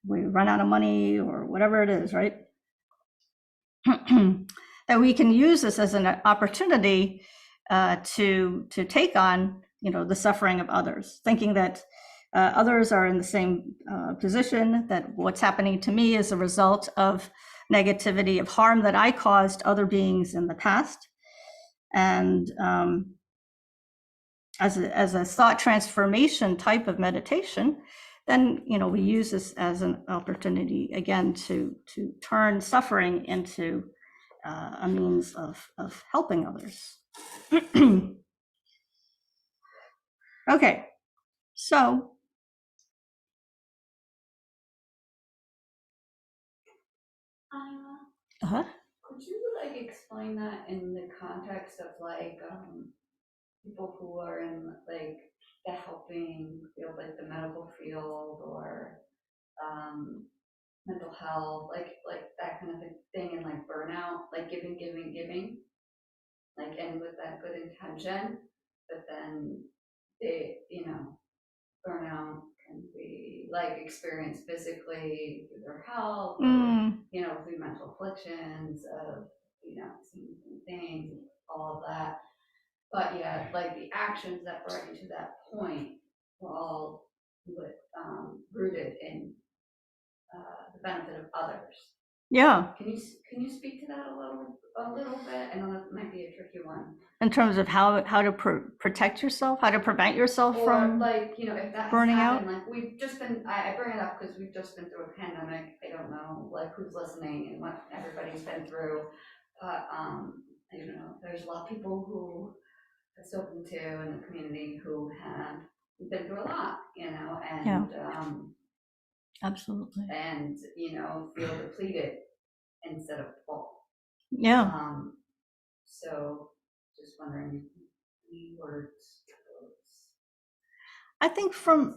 we run out of money or whatever it is, right? That we can use this as an opportunity to take on, the suffering of others, thinking that others are in the same position, that what's happening to me is a result of negativity, of harm that I caused other beings in the past. And as a thought transformation type of meditation, then we use this as an opportunity again to turn suffering into a means of helping others. Okay, so Could you explain that in the context of people who are in like the helping field, like the medical field or mental health, like that kind of thing, and like burnout, like giving, like, and with that good intention, but then they, burnout can be like experienced physically through their health, or, Mm, through mental afflictions of, seeing things, all of that. But yeah, like the actions that brought you to that point were all rooted in the benefit of others. yeah, Can you speak to that a little bit? I know that might be a tricky one. in terms of how to protect yourself, how to prevent yourself Or from like, if that has burning out. happened, like we've just been, I bring it up because we've just been through a pandemic. I don't know like who's listening and what everybody's been through. But there's a lot of people who I've spoken to in the community who have been through a lot, Yeah. and Absolutely. feel depleted instead of full. Yeah. So just wondering any words. I think no,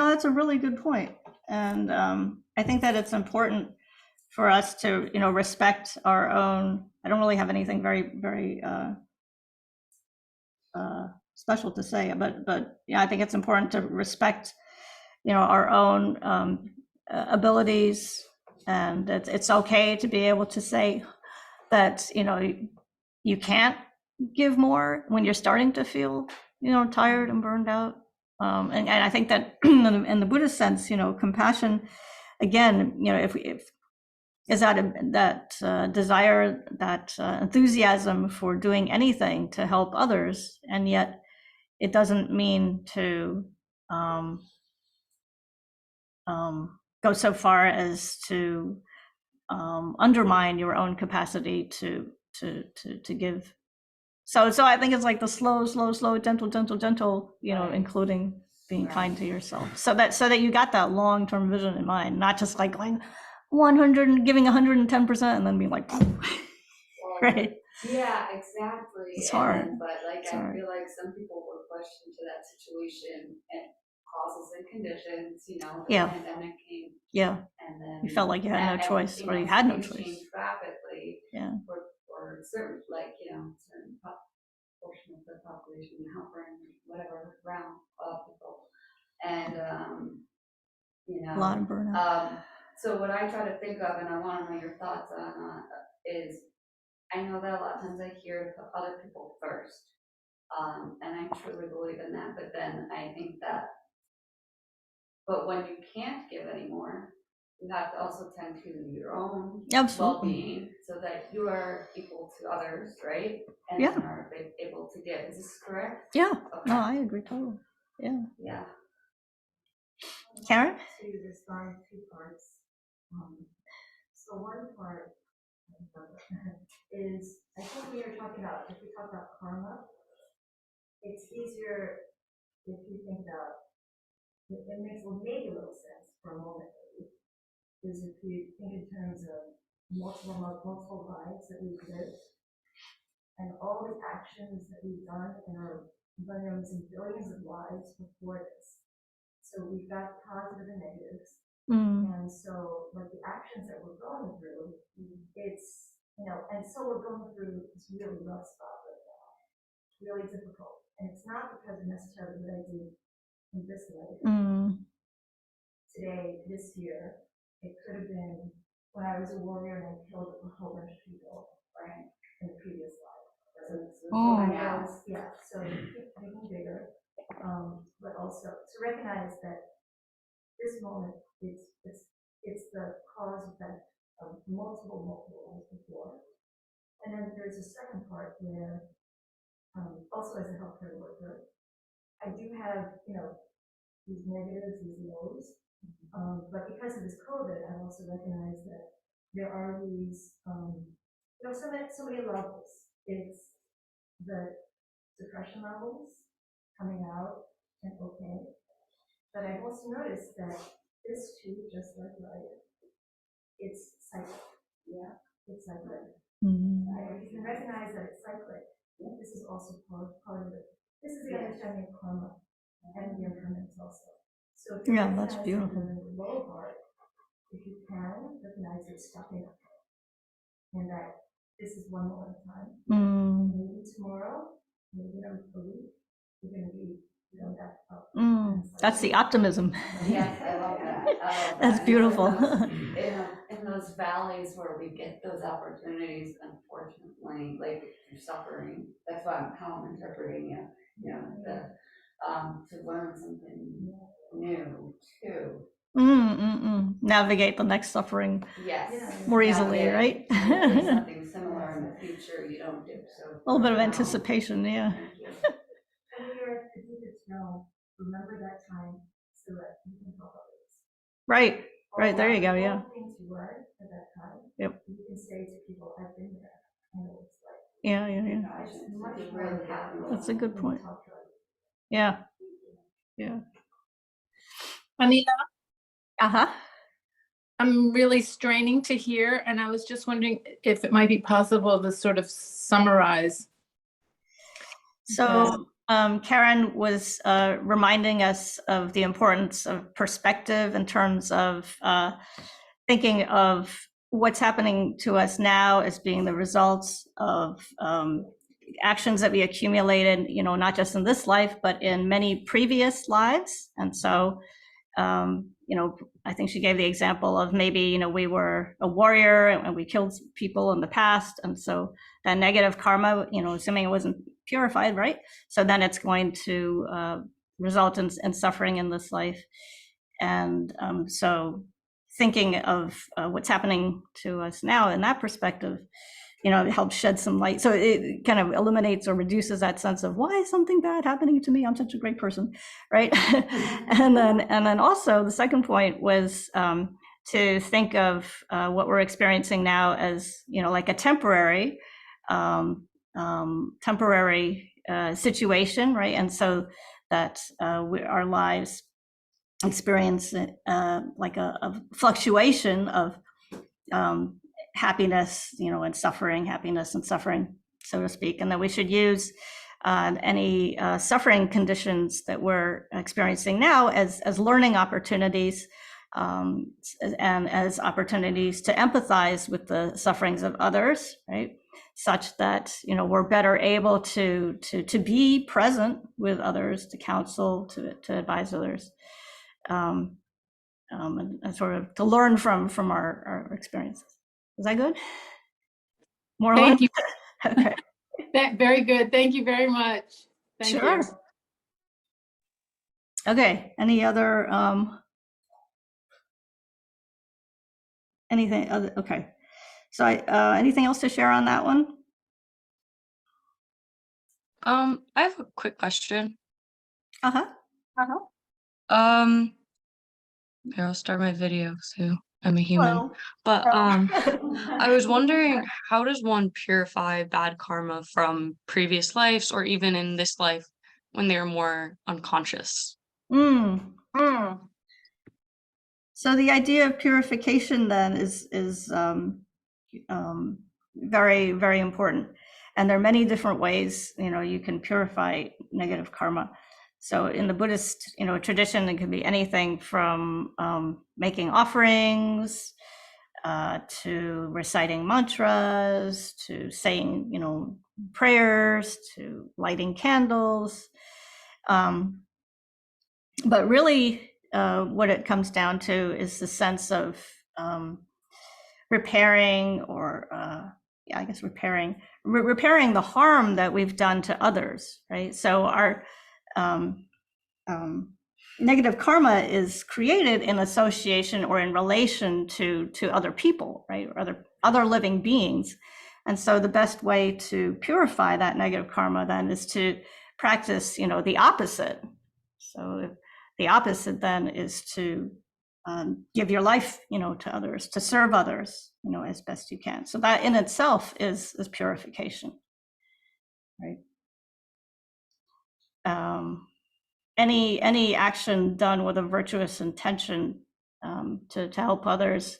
that's a really good point. And I think that it's important for us to, respect our own, I don't really have anything very, very special to say, but yeah, I think it's important to respect, our own abilities. And it's okay to be able to say that, you can't give more when you're starting to feel, tired and burned out. And I think that in the Buddhist sense, compassion, again, if is that desire, that enthusiasm for doing anything to help others, and yet it doesn't mean to um, go so far as to undermine your own capacity to give. So I think it's like the slow, gentle, Right. including being Right. kind to yourself. So that you got that long-term vision in mind, not just like going 100 and giving 110% and then being like, right? Yeah, exactly. It's hard. But like, It's I hard. feel like some people were pushed into that situation and causes and conditions, the Yeah. pandemic came, Yeah. and then. You felt like you had no choice, or you had no things choice. changed rapidly. Yeah. For certain, like, certain portion of the population, hovering, whatever, realm of people. And, A lot of burnout. so what I try to think of, and I want to know your thoughts on, is I know that a lot of times I hear to put other people first. And I truly believe in that, but then I think that, but when you can't give anymore, you have to also tend to your own Absolutely. well-being so that you are equal to others, right? And Yeah. then are able to give. Is this correct? Yeah. Okay. No, I agree totally. Yeah. Yeah. Karen? To respond two parts. So one part is, I think we are talking about, if we talk about karma, it's easier if you think about, it makes maybe a little sense for a moment, is if you think in terms of multiple lives that we've lived, and all the actions that we've done in our millions and billions of lives before this. So we've got positive and negatives. And so like the actions that we're going through, it's, and so we're going through this really rough spot right now, really difficult. And it's not because of necessarily what I do in this life. Today, this year, it could have been when I was a warrior and I killed a whole bunch of people, right, in the previous life. So it keeps getting bigger, but also to recognize that this moment, it's the cause effect of multiple lives before. And then there's a second part where, also as a healthcare worker, I do have, these negatives, these lows. But because of this COVID, I also recognize that there are these, so many levels. It's the depression levels coming out and okay. But I've also noticed that this too, just like life, it's cyclic. Yeah, it's cyclic. You can recognize that it's cyclic. This is also part of it. This is the understanding of karma and the impermanence also. So if you Yeah, that's recognize that beautiful. you're in the low part, if you can, recognize you're stuck in it. And that this is one more time. Mm, Maybe tomorrow, maybe in a week, you're gonna be, back up. that's the optimism. Yes, I love that, I love that. That's And beautiful. in those valleys where we get those opportunities, unfortunately, like through suffering, that's how I'm interpreting it, to learn something new too. Navigate the next suffering Yes. more easily, right? Hopefully A something similar in the future you don't do, so. little bit of now, anticipation, yeah. Thank you. And when you're at the deepest realm, remember that time so that you can help others. Right, right, there you go, yeah. All the things you learned at that time. Yep. You can say to people, I've been there. I know what it's like. Yeah, yeah, yeah. Gosh, It's it's much really more happy. That's a good than point. talk to others. Yeah, yeah. Anita, Uh-huh. I'm really straining to hear, and I was just wondering if it might be possible to sort of summarize. So Karen was reminding us of the importance of perspective in terms of thinking of what's happening to us now as being the results of actions that we accumulated, not just in this life, but in many previous lives. And so, I think she gave the example of maybe, we were a warrior and we killed people in the past. And so that negative karma, assuming it wasn't purified, right? So then it's going to result in suffering in this life. And so thinking of what's happening to us now in that perspective, it helps shed some light. So it kind of eliminates or reduces that sense of why is something bad happening to me? I'm such a great person, right? and then also the second point was to think of what we're experiencing now as like a temporary situation, right? And so that our lives experience like a fluctuation of happiness, and suffering, happiness and suffering, so to speak, and that we should use any suffering conditions that we're experiencing now as learning opportunities, and as opportunities to empathize with the sufferings of others, right? Such that we're better able to be present with others, to counsel, to advise others, and sort of to learn from our experiences. Is that good? More or Thank less? you. Okay. Very good. Thank you very much. Thank Sure. you. Okay. Any other anything other? Okay. So anything else to share on that one? I have a quick question. Uh-huh. Here, I'll start my video, so I'm a human. Hello. But I was wondering, how does one purify bad karma from previous lives or even in this life when they're more unconscious? So the idea of purification then is very, very important. And there are many different ways, you can purify negative karma. So in the Buddhist, tradition, it can be anything from making offerings, to reciting mantras, to saying, prayers, to lighting candles. But really, what it comes down to is the sense of repairing, or I guess repairing the harm that we've done to others, right? So our negative karma is created in association or in relation to other people, right? Or other living beings. And so the best way to purify that negative karma then is to practice, the opposite. So the opposite then is to give your life, to others, to serve others, as best you can. So that in itself is purification, right? Any action done with a virtuous intention to help others,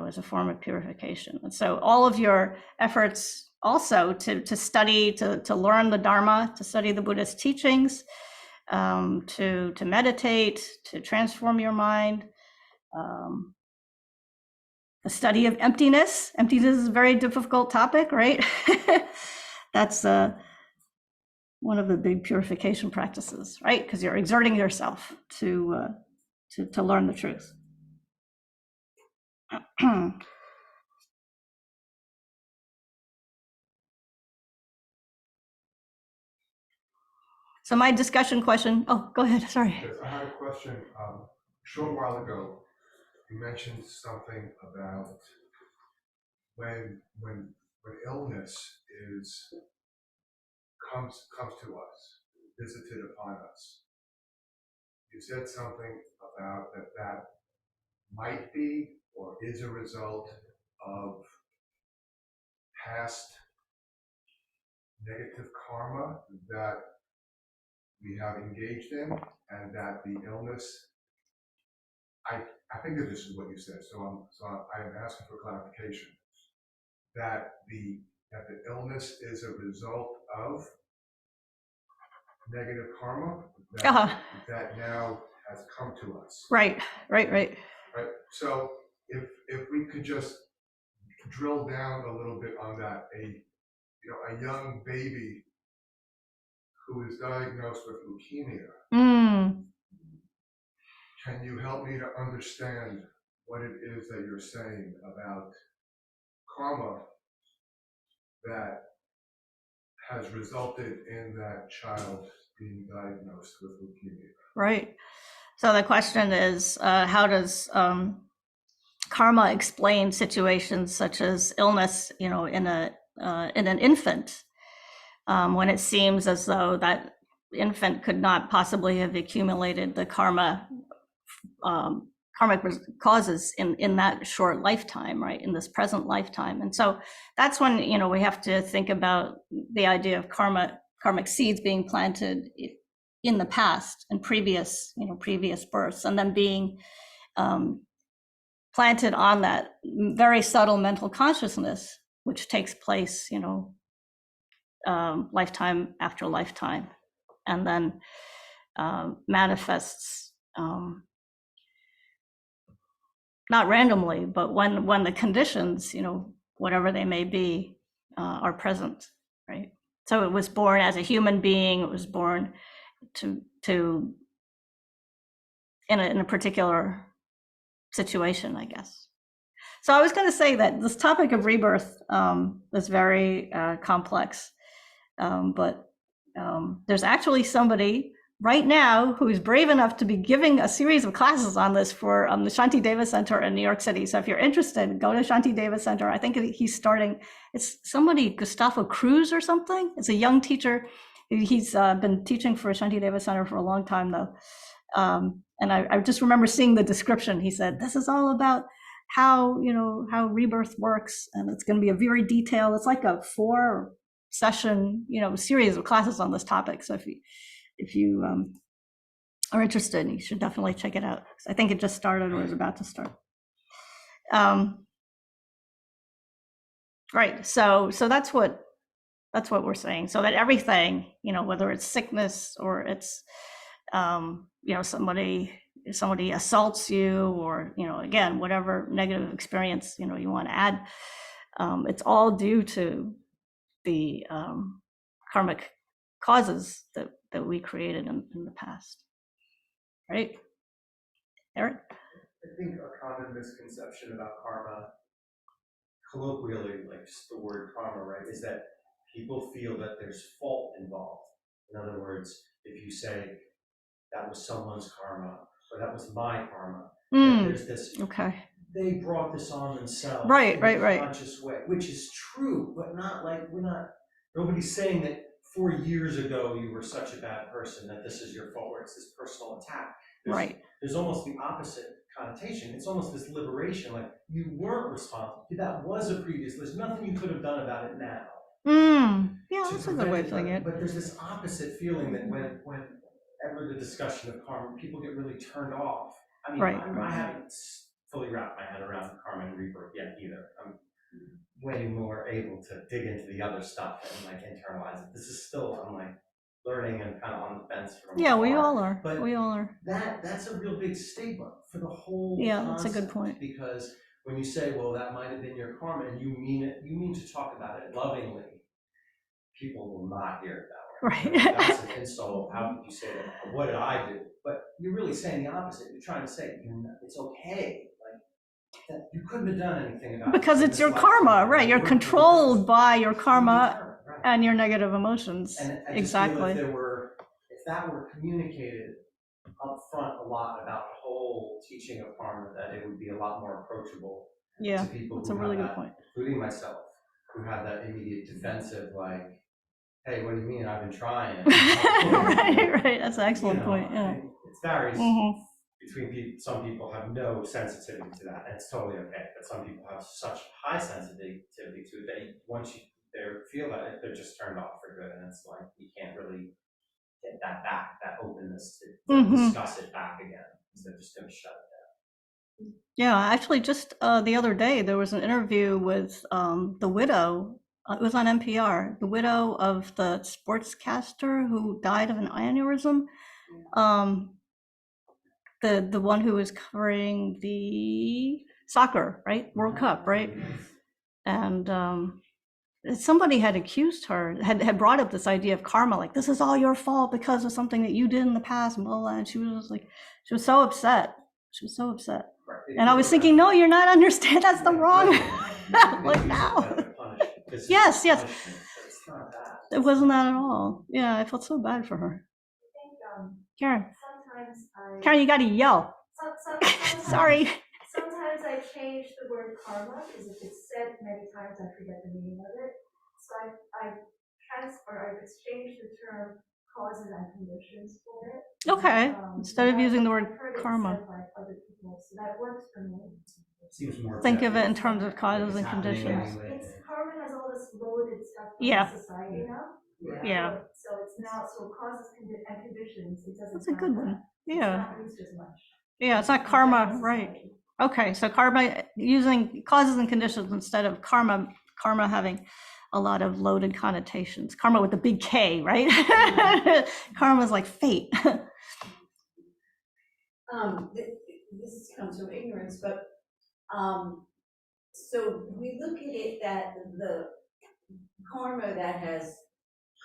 is a form of purification. And so all of your efforts, also to study, to learn the Dharma, to study the Buddhist teachings, to meditate, to transform your mind. The study of emptiness. Emptiness is a very difficult topic, right? That's one of the big purification practices, right? Because you're exerting yourself to learn the truth. So my discussion question, oh, go ahead, sorry. Yes, I had a question. A short while ago, you mentioned something about when illness comes to us, visited upon us. You said something about that might be or is a result of past negative karma that we have engaged in, and that the illness, I think that this is what you said, so I am asking for clarification, that the illness is a result of negative karma that now has come to us. Right. Right. So if we could just drill down a little bit on that, a young baby who is diagnosed with leukemia. Can you help me to understand what it is that you're saying about karma that has resulted in that child being diagnosed with leukemia? Right. So the question is, how does karma explain situations such as illness, in an infant, when it seems as though that infant could not possibly have accumulated the karmic causes in that short lifetime, right, in this present lifetime. And so that's when, we have to think about the idea of karmic seeds being planted in the past and previous births, and then being planted on that very subtle mental consciousness, which takes place, lifetime after lifetime, and then manifests not randomly, but when the conditions, whatever they may be, are present, right? So it was born as a human being. It was born to in a particular situation, I guess. So I was going to say that this topic of rebirth is very complex, but there's actually somebody right now who is brave enough to be giving a series of classes on this for the Shanti Deva Center in New York City. So if you're interested, go to Shanti Deva Center. I think he's starting, it's somebody, Gustavo Cruz or something. It's a young teacher. He's been teaching for Shanti Deva Center for a long time though. And I just remember seeing the description. He said, this is all about how rebirth works. And it's going to be a very detailed, it's like a 4-session, series of classes on this topic. So if you are interested, you should definitely check it out. I think it just started or is about to start. Right. So that's what we're saying. So that everything, whether it's sickness or it's, somebody assaults you, or, again, whatever negative experience, you want to add, it's all due to the karmic causes that we created in the past. Right? Eric? I think a common misconception about karma, colloquially, like just the word karma, right, is that people feel that there's fault involved. In other words, if you say that was someone's karma or that was my karma, there's this, they brought this on themselves in a conscious way, which is true, but not like nobody's saying that 4 years ago you were such a bad person that this is your fault, or it's this personal attack. There's almost the opposite connotation. It's almost this liberation, like you weren't responsible. That was a previous, there's nothing you could have done about it now. Yeah, that's a good way of putting it. But there's this opposite feeling that whenever the discussion of karma, people get really turned off. I mean, I haven't fully wrapped my head around karma and rebirth yet either. way more able to dig into the other stuff and like internalize it. This is still, I'm like learning and kind of on the fence from Yeah, we afar. all are. But We all are. that's a real big stigma for the whole Yeah, that's a good concept, point. because when you say, well, that might have been your karma, and you mean it, you mean to talk about it lovingly, people will not hear it that way. Right. You know, that's an insult. How could you say that? What did I do? But you're really saying the opposite. You're trying to say it's okay. Like that you couldn't have done anything about it. Because in it's this your lifetime. karma, right? You're We're controlled by your karma predetermined, right. and your negative emotions. And I just feel Exactly. if that were communicated up front a lot about the whole teaching of karma, that it would be a lot more approachable Yeah, to people that's who a really have good point. including myself, who have that immediate defensive, like, hey, what do you mean? I've been trying. Right. That's an excellent point. Yeah. It varies Mhm. between people. Some people have no sensitivity to that, and it's totally okay. But some people have such high sensitivity to it that once they feel that, they're just turned off for good, and it's like you can't really get that back, that openness to discuss it back again. So they're just going to shut it down. Yeah, actually, just the other day, there was an interview with the widow. It was on NPR. The widow of the sportscaster who died of an aneurysm. The one who was covering the soccer, right? World Cup, right? And somebody had accused her, had brought up this idea of karma, like this is all your fault because of something that you did in the past, and blah, blah, and she was like, she was so upset. She was so upset. Right. And I was thinking, no, you're not understanding. That's the wrong. Like, no. Yes, yes. It's not that. It wasn't that at all. Yeah, I felt so bad for her. I think Karen, sometimes Karen, you got to yell. sometimes, Sorry. sometimes I change the word karma because if it's said many times, I forget the meaning of it. So I've exchanged the term causes and conditions for it. Okay. Instead of using the word I've heard it karma. said by other people, so that works for me. Seems more Think of it in objective. terms of causes and It's happening conditions. anyway. It's karma has all this loaded stuff Yeah. in society now. Yeah. So it's now, so causes and conditions, it doesn't. That's a good have one. that. It's Yeah. not used as much. Yeah, it's not karma, right. Okay, so karma, using causes and conditions instead of karma having a lot of loaded connotations. Karma with a big K, right? Karma is like fate. This comes from ignorance, but, so we look at it that the karma that has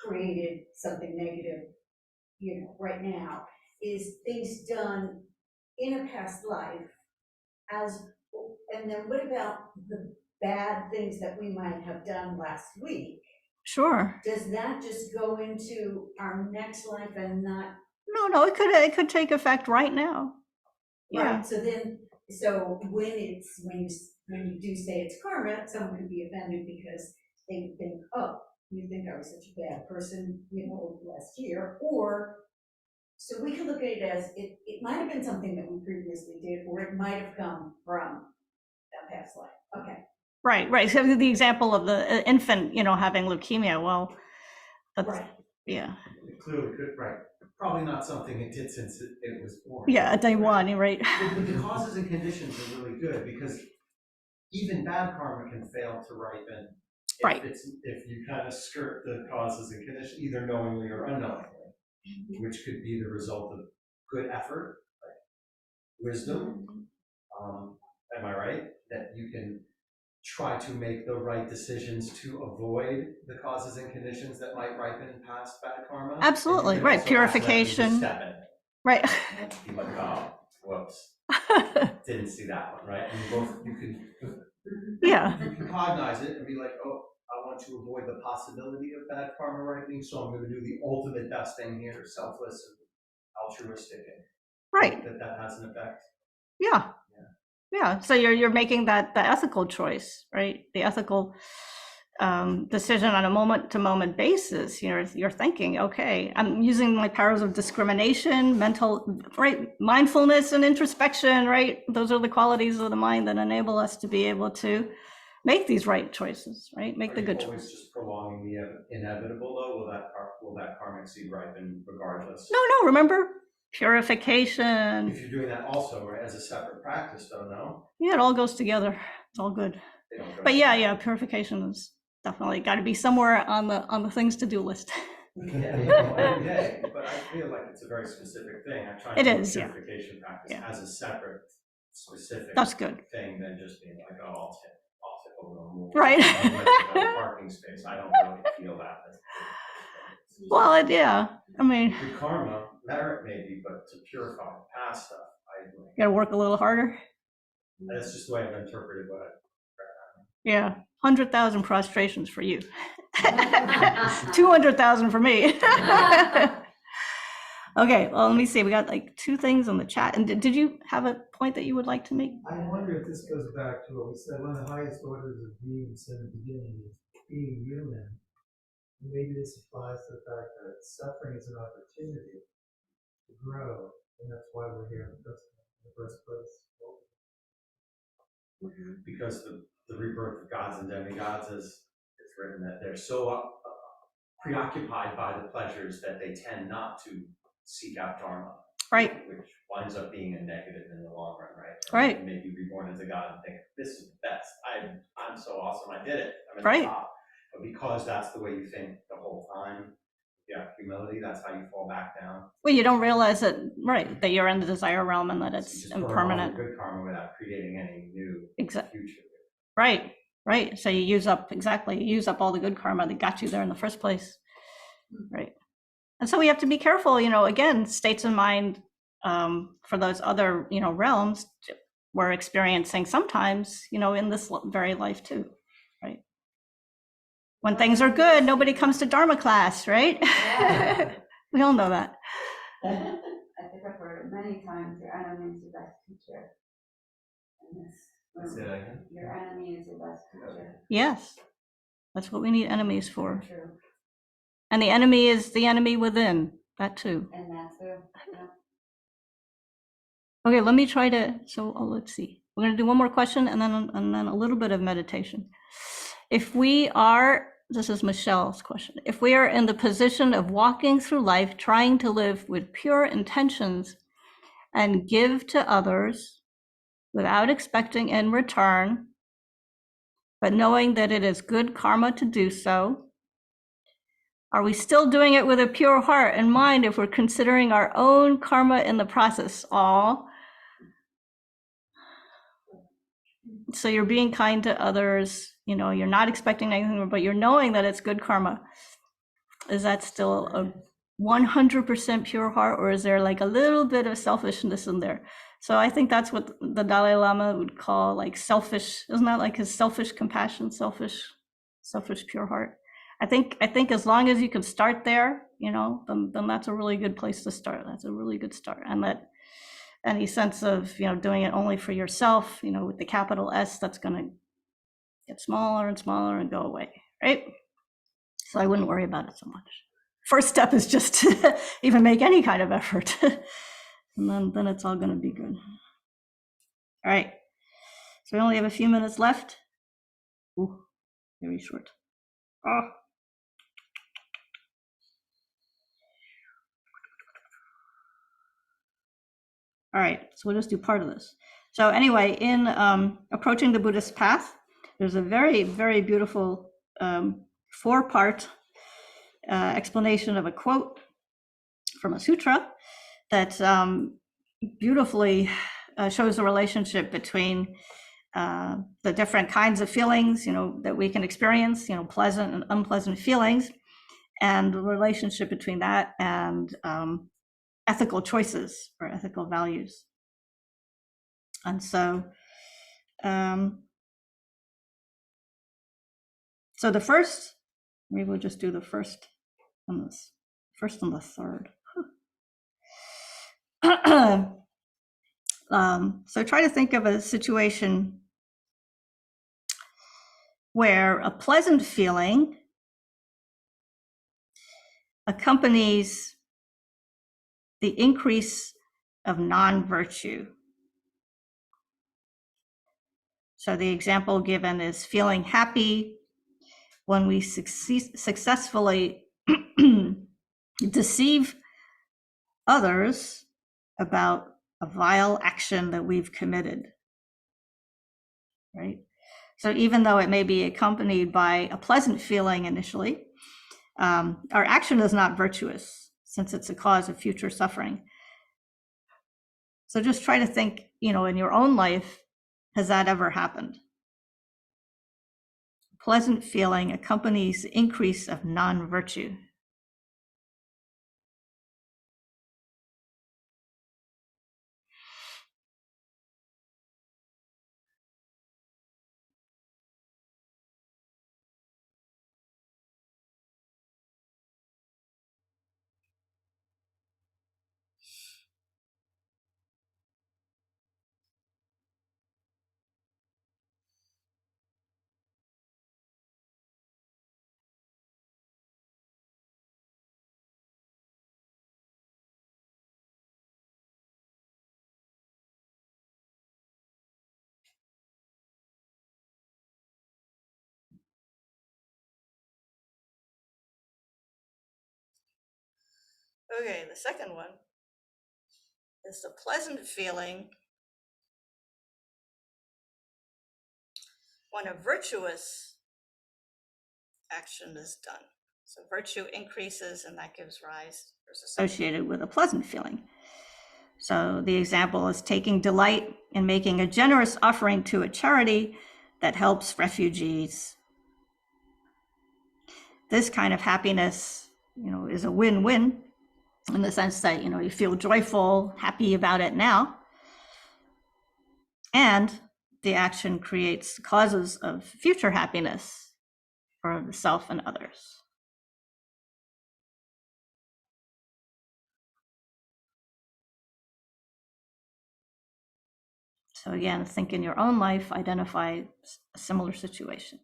created something negative, right now, is things done in a past life and then what about the bad things that we might have done last week? Sure. Does that just go into our next life and not? No, it could take effect right now. Yeah. Right, so when you do say it's karma, someone could be offended because they would think, oh, you think I was such a bad person, last year, or, so we could look at it as, it might have been something that we previously did, or it might have come from that past life, okay. Right. So the example of the infant, having leukemia, well, that's, Right. Yeah. It clearly could, right. Probably not something it did since it was born. Yeah, day one, right? But the causes and conditions are really good because even bad karma can fail to ripen Right. if you kind of skirt the causes and conditions, either knowingly or unknowingly, which could be the result of good effort, like wisdom. Am I right? That you can try to make the right decisions to avoid the causes and conditions that might ripen past bad karma. Absolutely, right. Purification. Step in. Right. Be like, oh, whoops. Didn't see that one, right? And you can cognize it and be like, oh, I want to avoid the possibility of bad karma ripening, so I'm going to do the ultimate best thing here, selfless and altruistic. Right. That has an effect. Yeah. So you're making the ethical choice, right? The ethical decision on a moment-to-moment basis. You're thinking, okay, I'm using my powers of discrimination, mindfulness and introspection, right? Those are the qualities of the mind that enable us to be able to make these right choices, right? Make the good choices. Always just prolonging the inevitable, though. Will that karmic seed ripen regardless? No. Remember, purification. If you're doing that also, right, as a separate practice, though, no? Yeah, it all goes together. It's all good. they don't go. But yeah, purification is definitely got to be somewhere on the things to do list. Every day, but I feel like it's a very specific thing. I try It to do is, yeah. purification practice Yeah. as a separate, specific That's good. thing than just being like, oh, I'll tip a little more. Right. A parking space. I don't really feel that. Well, yeah. I mean, Good karma, merit maybe, but to purify past stuff, I agree. got to work a little harder. That's just the way I've interpreted what I. Yeah, 100,000 prostrations for you. 200,000 for me. Okay, well, let me see. We got like 2 things on the chat. And did you have a point that you would like to make? I wonder if this goes back to what we said, one of the highest orders of being said in the beginning is being human. Maybe this applies to the fact that suffering is an opportunity to grow, and that's why we're here in the first place. Because the rebirth of gods and demigods is it's written that they're so preoccupied by the pleasures that they tend not to seek out dharma, Right. which winds up being a negative in the long run, right? Right. And maybe reborn as a god and think, this is the best. I'm so awesome. I did it. I'm at Right. the top. But because that's the way you think the whole time, yeah, humility, that's how you fall back down. Well, you don't realize that, right, that you're in the desire realm and that So it's you just burn all impermanent. the good karma without creating any new future. Right, right. So you use up all the good karma that got you there in the first place. Right. And so we have to be careful, again, states of mind for those other, realms we're experiencing sometimes, in this very life too, right? When things are good, nobody comes to Dharma class, right? Yeah. We all know that. I think I've heard it many times, your enemy is your best teacher. And this, Say that again? your enemy is your best teacher. Yes, that's what we need enemies for. True. And the enemy is the enemy within, that too. And that's true. Yeah. Okay, let me try to, let's see. We're gonna do one more question and then a little bit of meditation. If we are, this is Michelle's question, if we are in the position of walking through life, trying to live with pure intentions and give to others without expecting in return, but knowing that it is good karma to do so, are we still doing it with a pure heart and mind if we're considering our own karma in the process? So you're being kind to others, you're not expecting anything, but you're knowing that it's good karma. Is that still a 100% pure heart, or is there like a little bit of selfishness in there? So I think that's what the Dalai Lama would call like selfish, isn't that like his selfish compassion, selfish pure heart? I think as long as you can start there, then that's a really good place to start. That's a really good start. And that any sense of, doing it only for yourself, with the capital S, that's going to get smaller and smaller and go away, right? So I wouldn't worry about it so much. First step is just to even make any kind of effort. And then it's all going to be good. All right. So we only have a few minutes left. Ooh, very short. Oh. All right, so we'll just do part of this. So anyway, in approaching the Buddhist path, there's a very, very beautiful 4-part explanation of a quote from a sutra that beautifully shows the relationship between the different kinds of feelings, that we can experience, pleasant and unpleasant feelings, and the relationship between that and ethical choices or ethical values. And so, so the first, maybe we'll just do the first and the third. So try to think of a situation where a pleasant feeling accompanies the increase of non-virtue. So the example given is feeling happy when we successfully deceive others about a vile action that we've committed, right? So even though it may be accompanied by a pleasant feeling initially, our action is not virtuous since it's a cause of future suffering. So just try to think, in your own life, has that ever happened? Pleasant feeling accompanies the increase of non-virtue. Okay, the second one is the pleasant feeling when a virtuous action is done. So virtue increases and that gives rise, or is associated with a pleasant feeling. So the example is taking delight in making a generous offering to a charity that helps refugees. This kind of happiness, is a win-win in the sense that, you feel joyful, happy about it now. And the action creates causes of future happiness for the self and others. So again, think in your own life, identify a similar situation.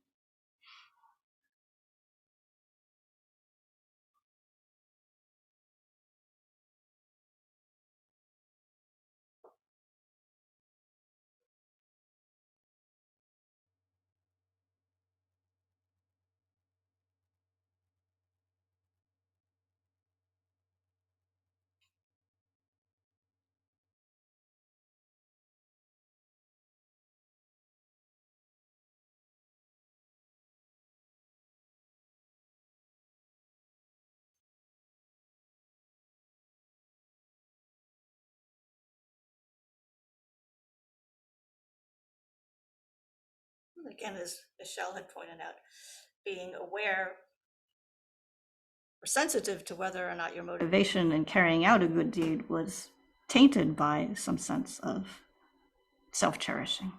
Again, as Michelle had pointed out, being aware or sensitive to whether or not your motivation in carrying out a good deed was tainted by some sense of self-cherishing.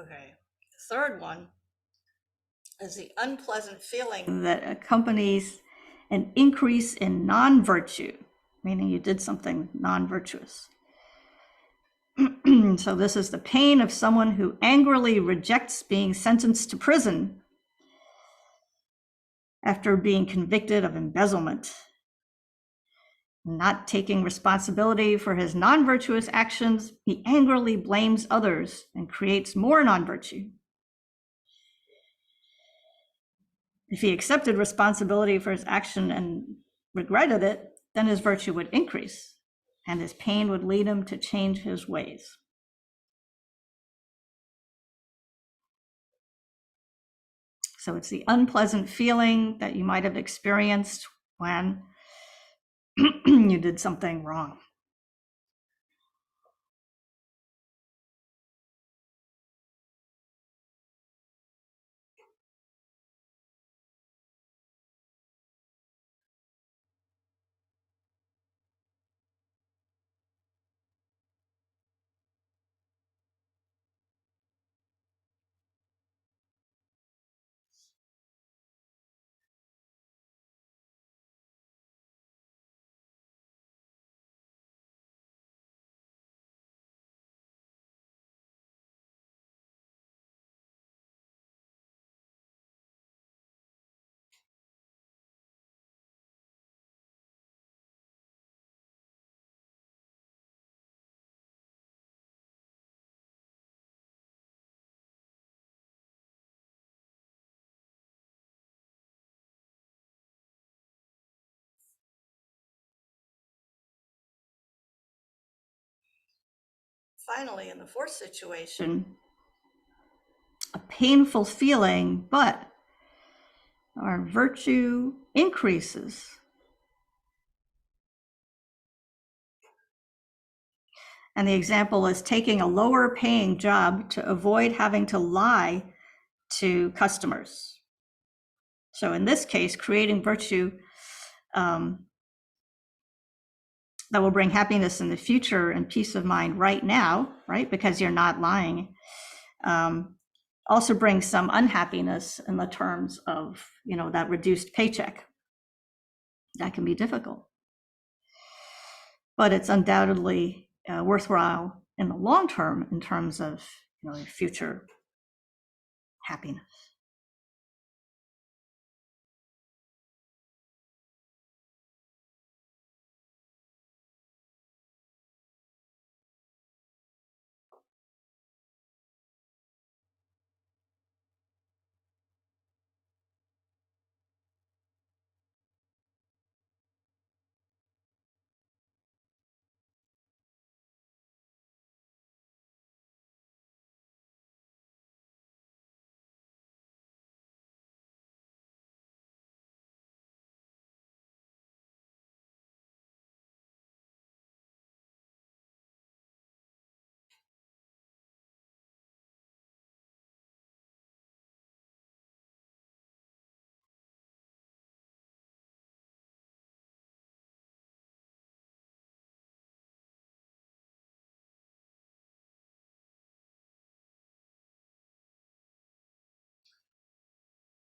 Okay, the third one is the unpleasant feeling that accompanies an increase in non-virtue, meaning you did something non-virtuous. So this is the pain of someone who angrily rejects being sentenced to prison after being convicted of embezzlement, not taking responsibility for his non-virtuous actions. He angrily blames others and creates more non-virtue. If he accepted responsibility for his action and regretted it, then his virtue would increase and his pain would lead him to change his ways. So it's the unpleasant feeling that you might have experienced when you did something wrong. finally, in the fourth situation, a painful feeling, but our virtue increases. And the example is taking a lower paying job to avoid having to lie to customers. So in this case, creating virtue that will bring happiness in the future and peace of mind right now, right? Because you're not lying. Also brings some unhappiness in the terms of, that reduced paycheck. That can be difficult. But it's undoubtedly worthwhile in the long term in terms of, future happiness.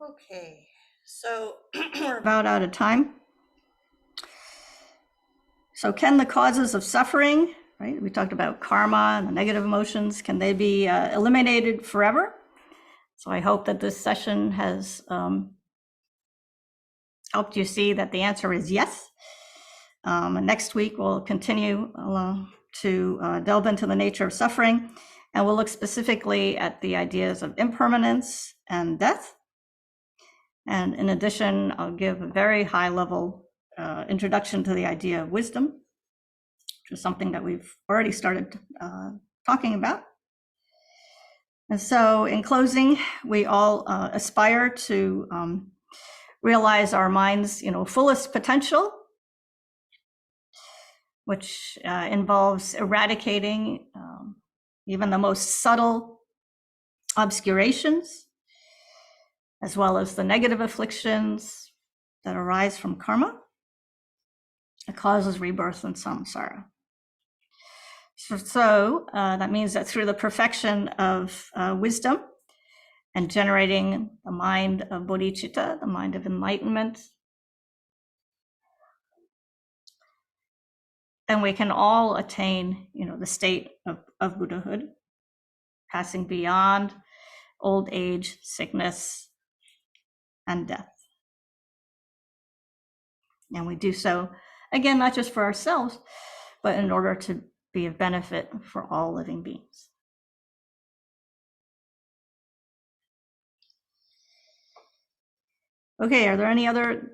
Okay, so we're about out of time. So can the causes of suffering, right? We talked about karma and the negative emotions. Can they be eliminated forever? So I hope that this session has helped you see that the answer is yes. And next week, we'll continue to delve into the nature of suffering, and we'll look specifically at the ideas of impermanence and death. And in addition, I'll give a very high-level introduction to the idea of wisdom, which is something that we've already started talking about. And so in closing, we all aspire to realize our mind's fullest potential, which involves eradicating even the most subtle obscurations, as well as the negative afflictions that arise from karma. It causes rebirth and samsara. So that means that through the perfection of wisdom and generating the mind of bodhicitta, the mind of enlightenment, then we can all attain, the state of Buddhahood, passing beyond old age, sickness, and death. And we do so, again, not just for ourselves, but in order to be of benefit for all living beings. Okay, are there any other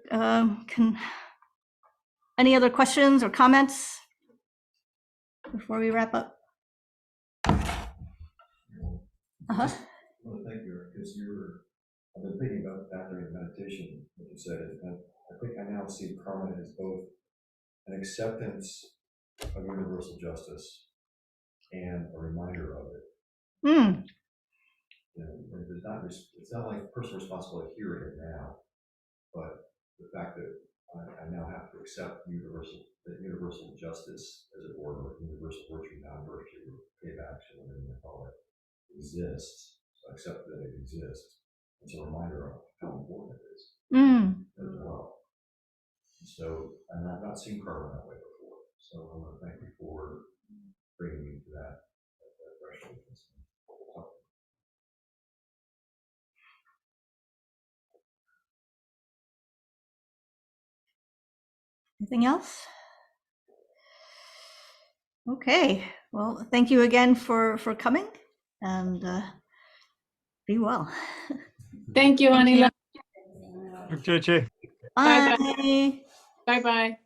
questions or comments before we wrap up? Uh-huh. Well, thank you, because I've been thinking about that during meditation, what you said, and I think I now see karma as both an acceptance of universal justice and a reminder of it. Mm. It's not like personal responsibility here and now, but the fact that I now have to accept universal justice, as it were, or universal virtue, non-virtue, or payback, whatever you call it, exists. So I accept that it exists. It's a reminder of how important it is as well. So, and I've not seen karma that way before. So I want to thank you for bringing me to that threshold. Anything else? Okay, well, thank you again for coming, and be well. Thank you, Anila. Okay, Bye. Bye-bye.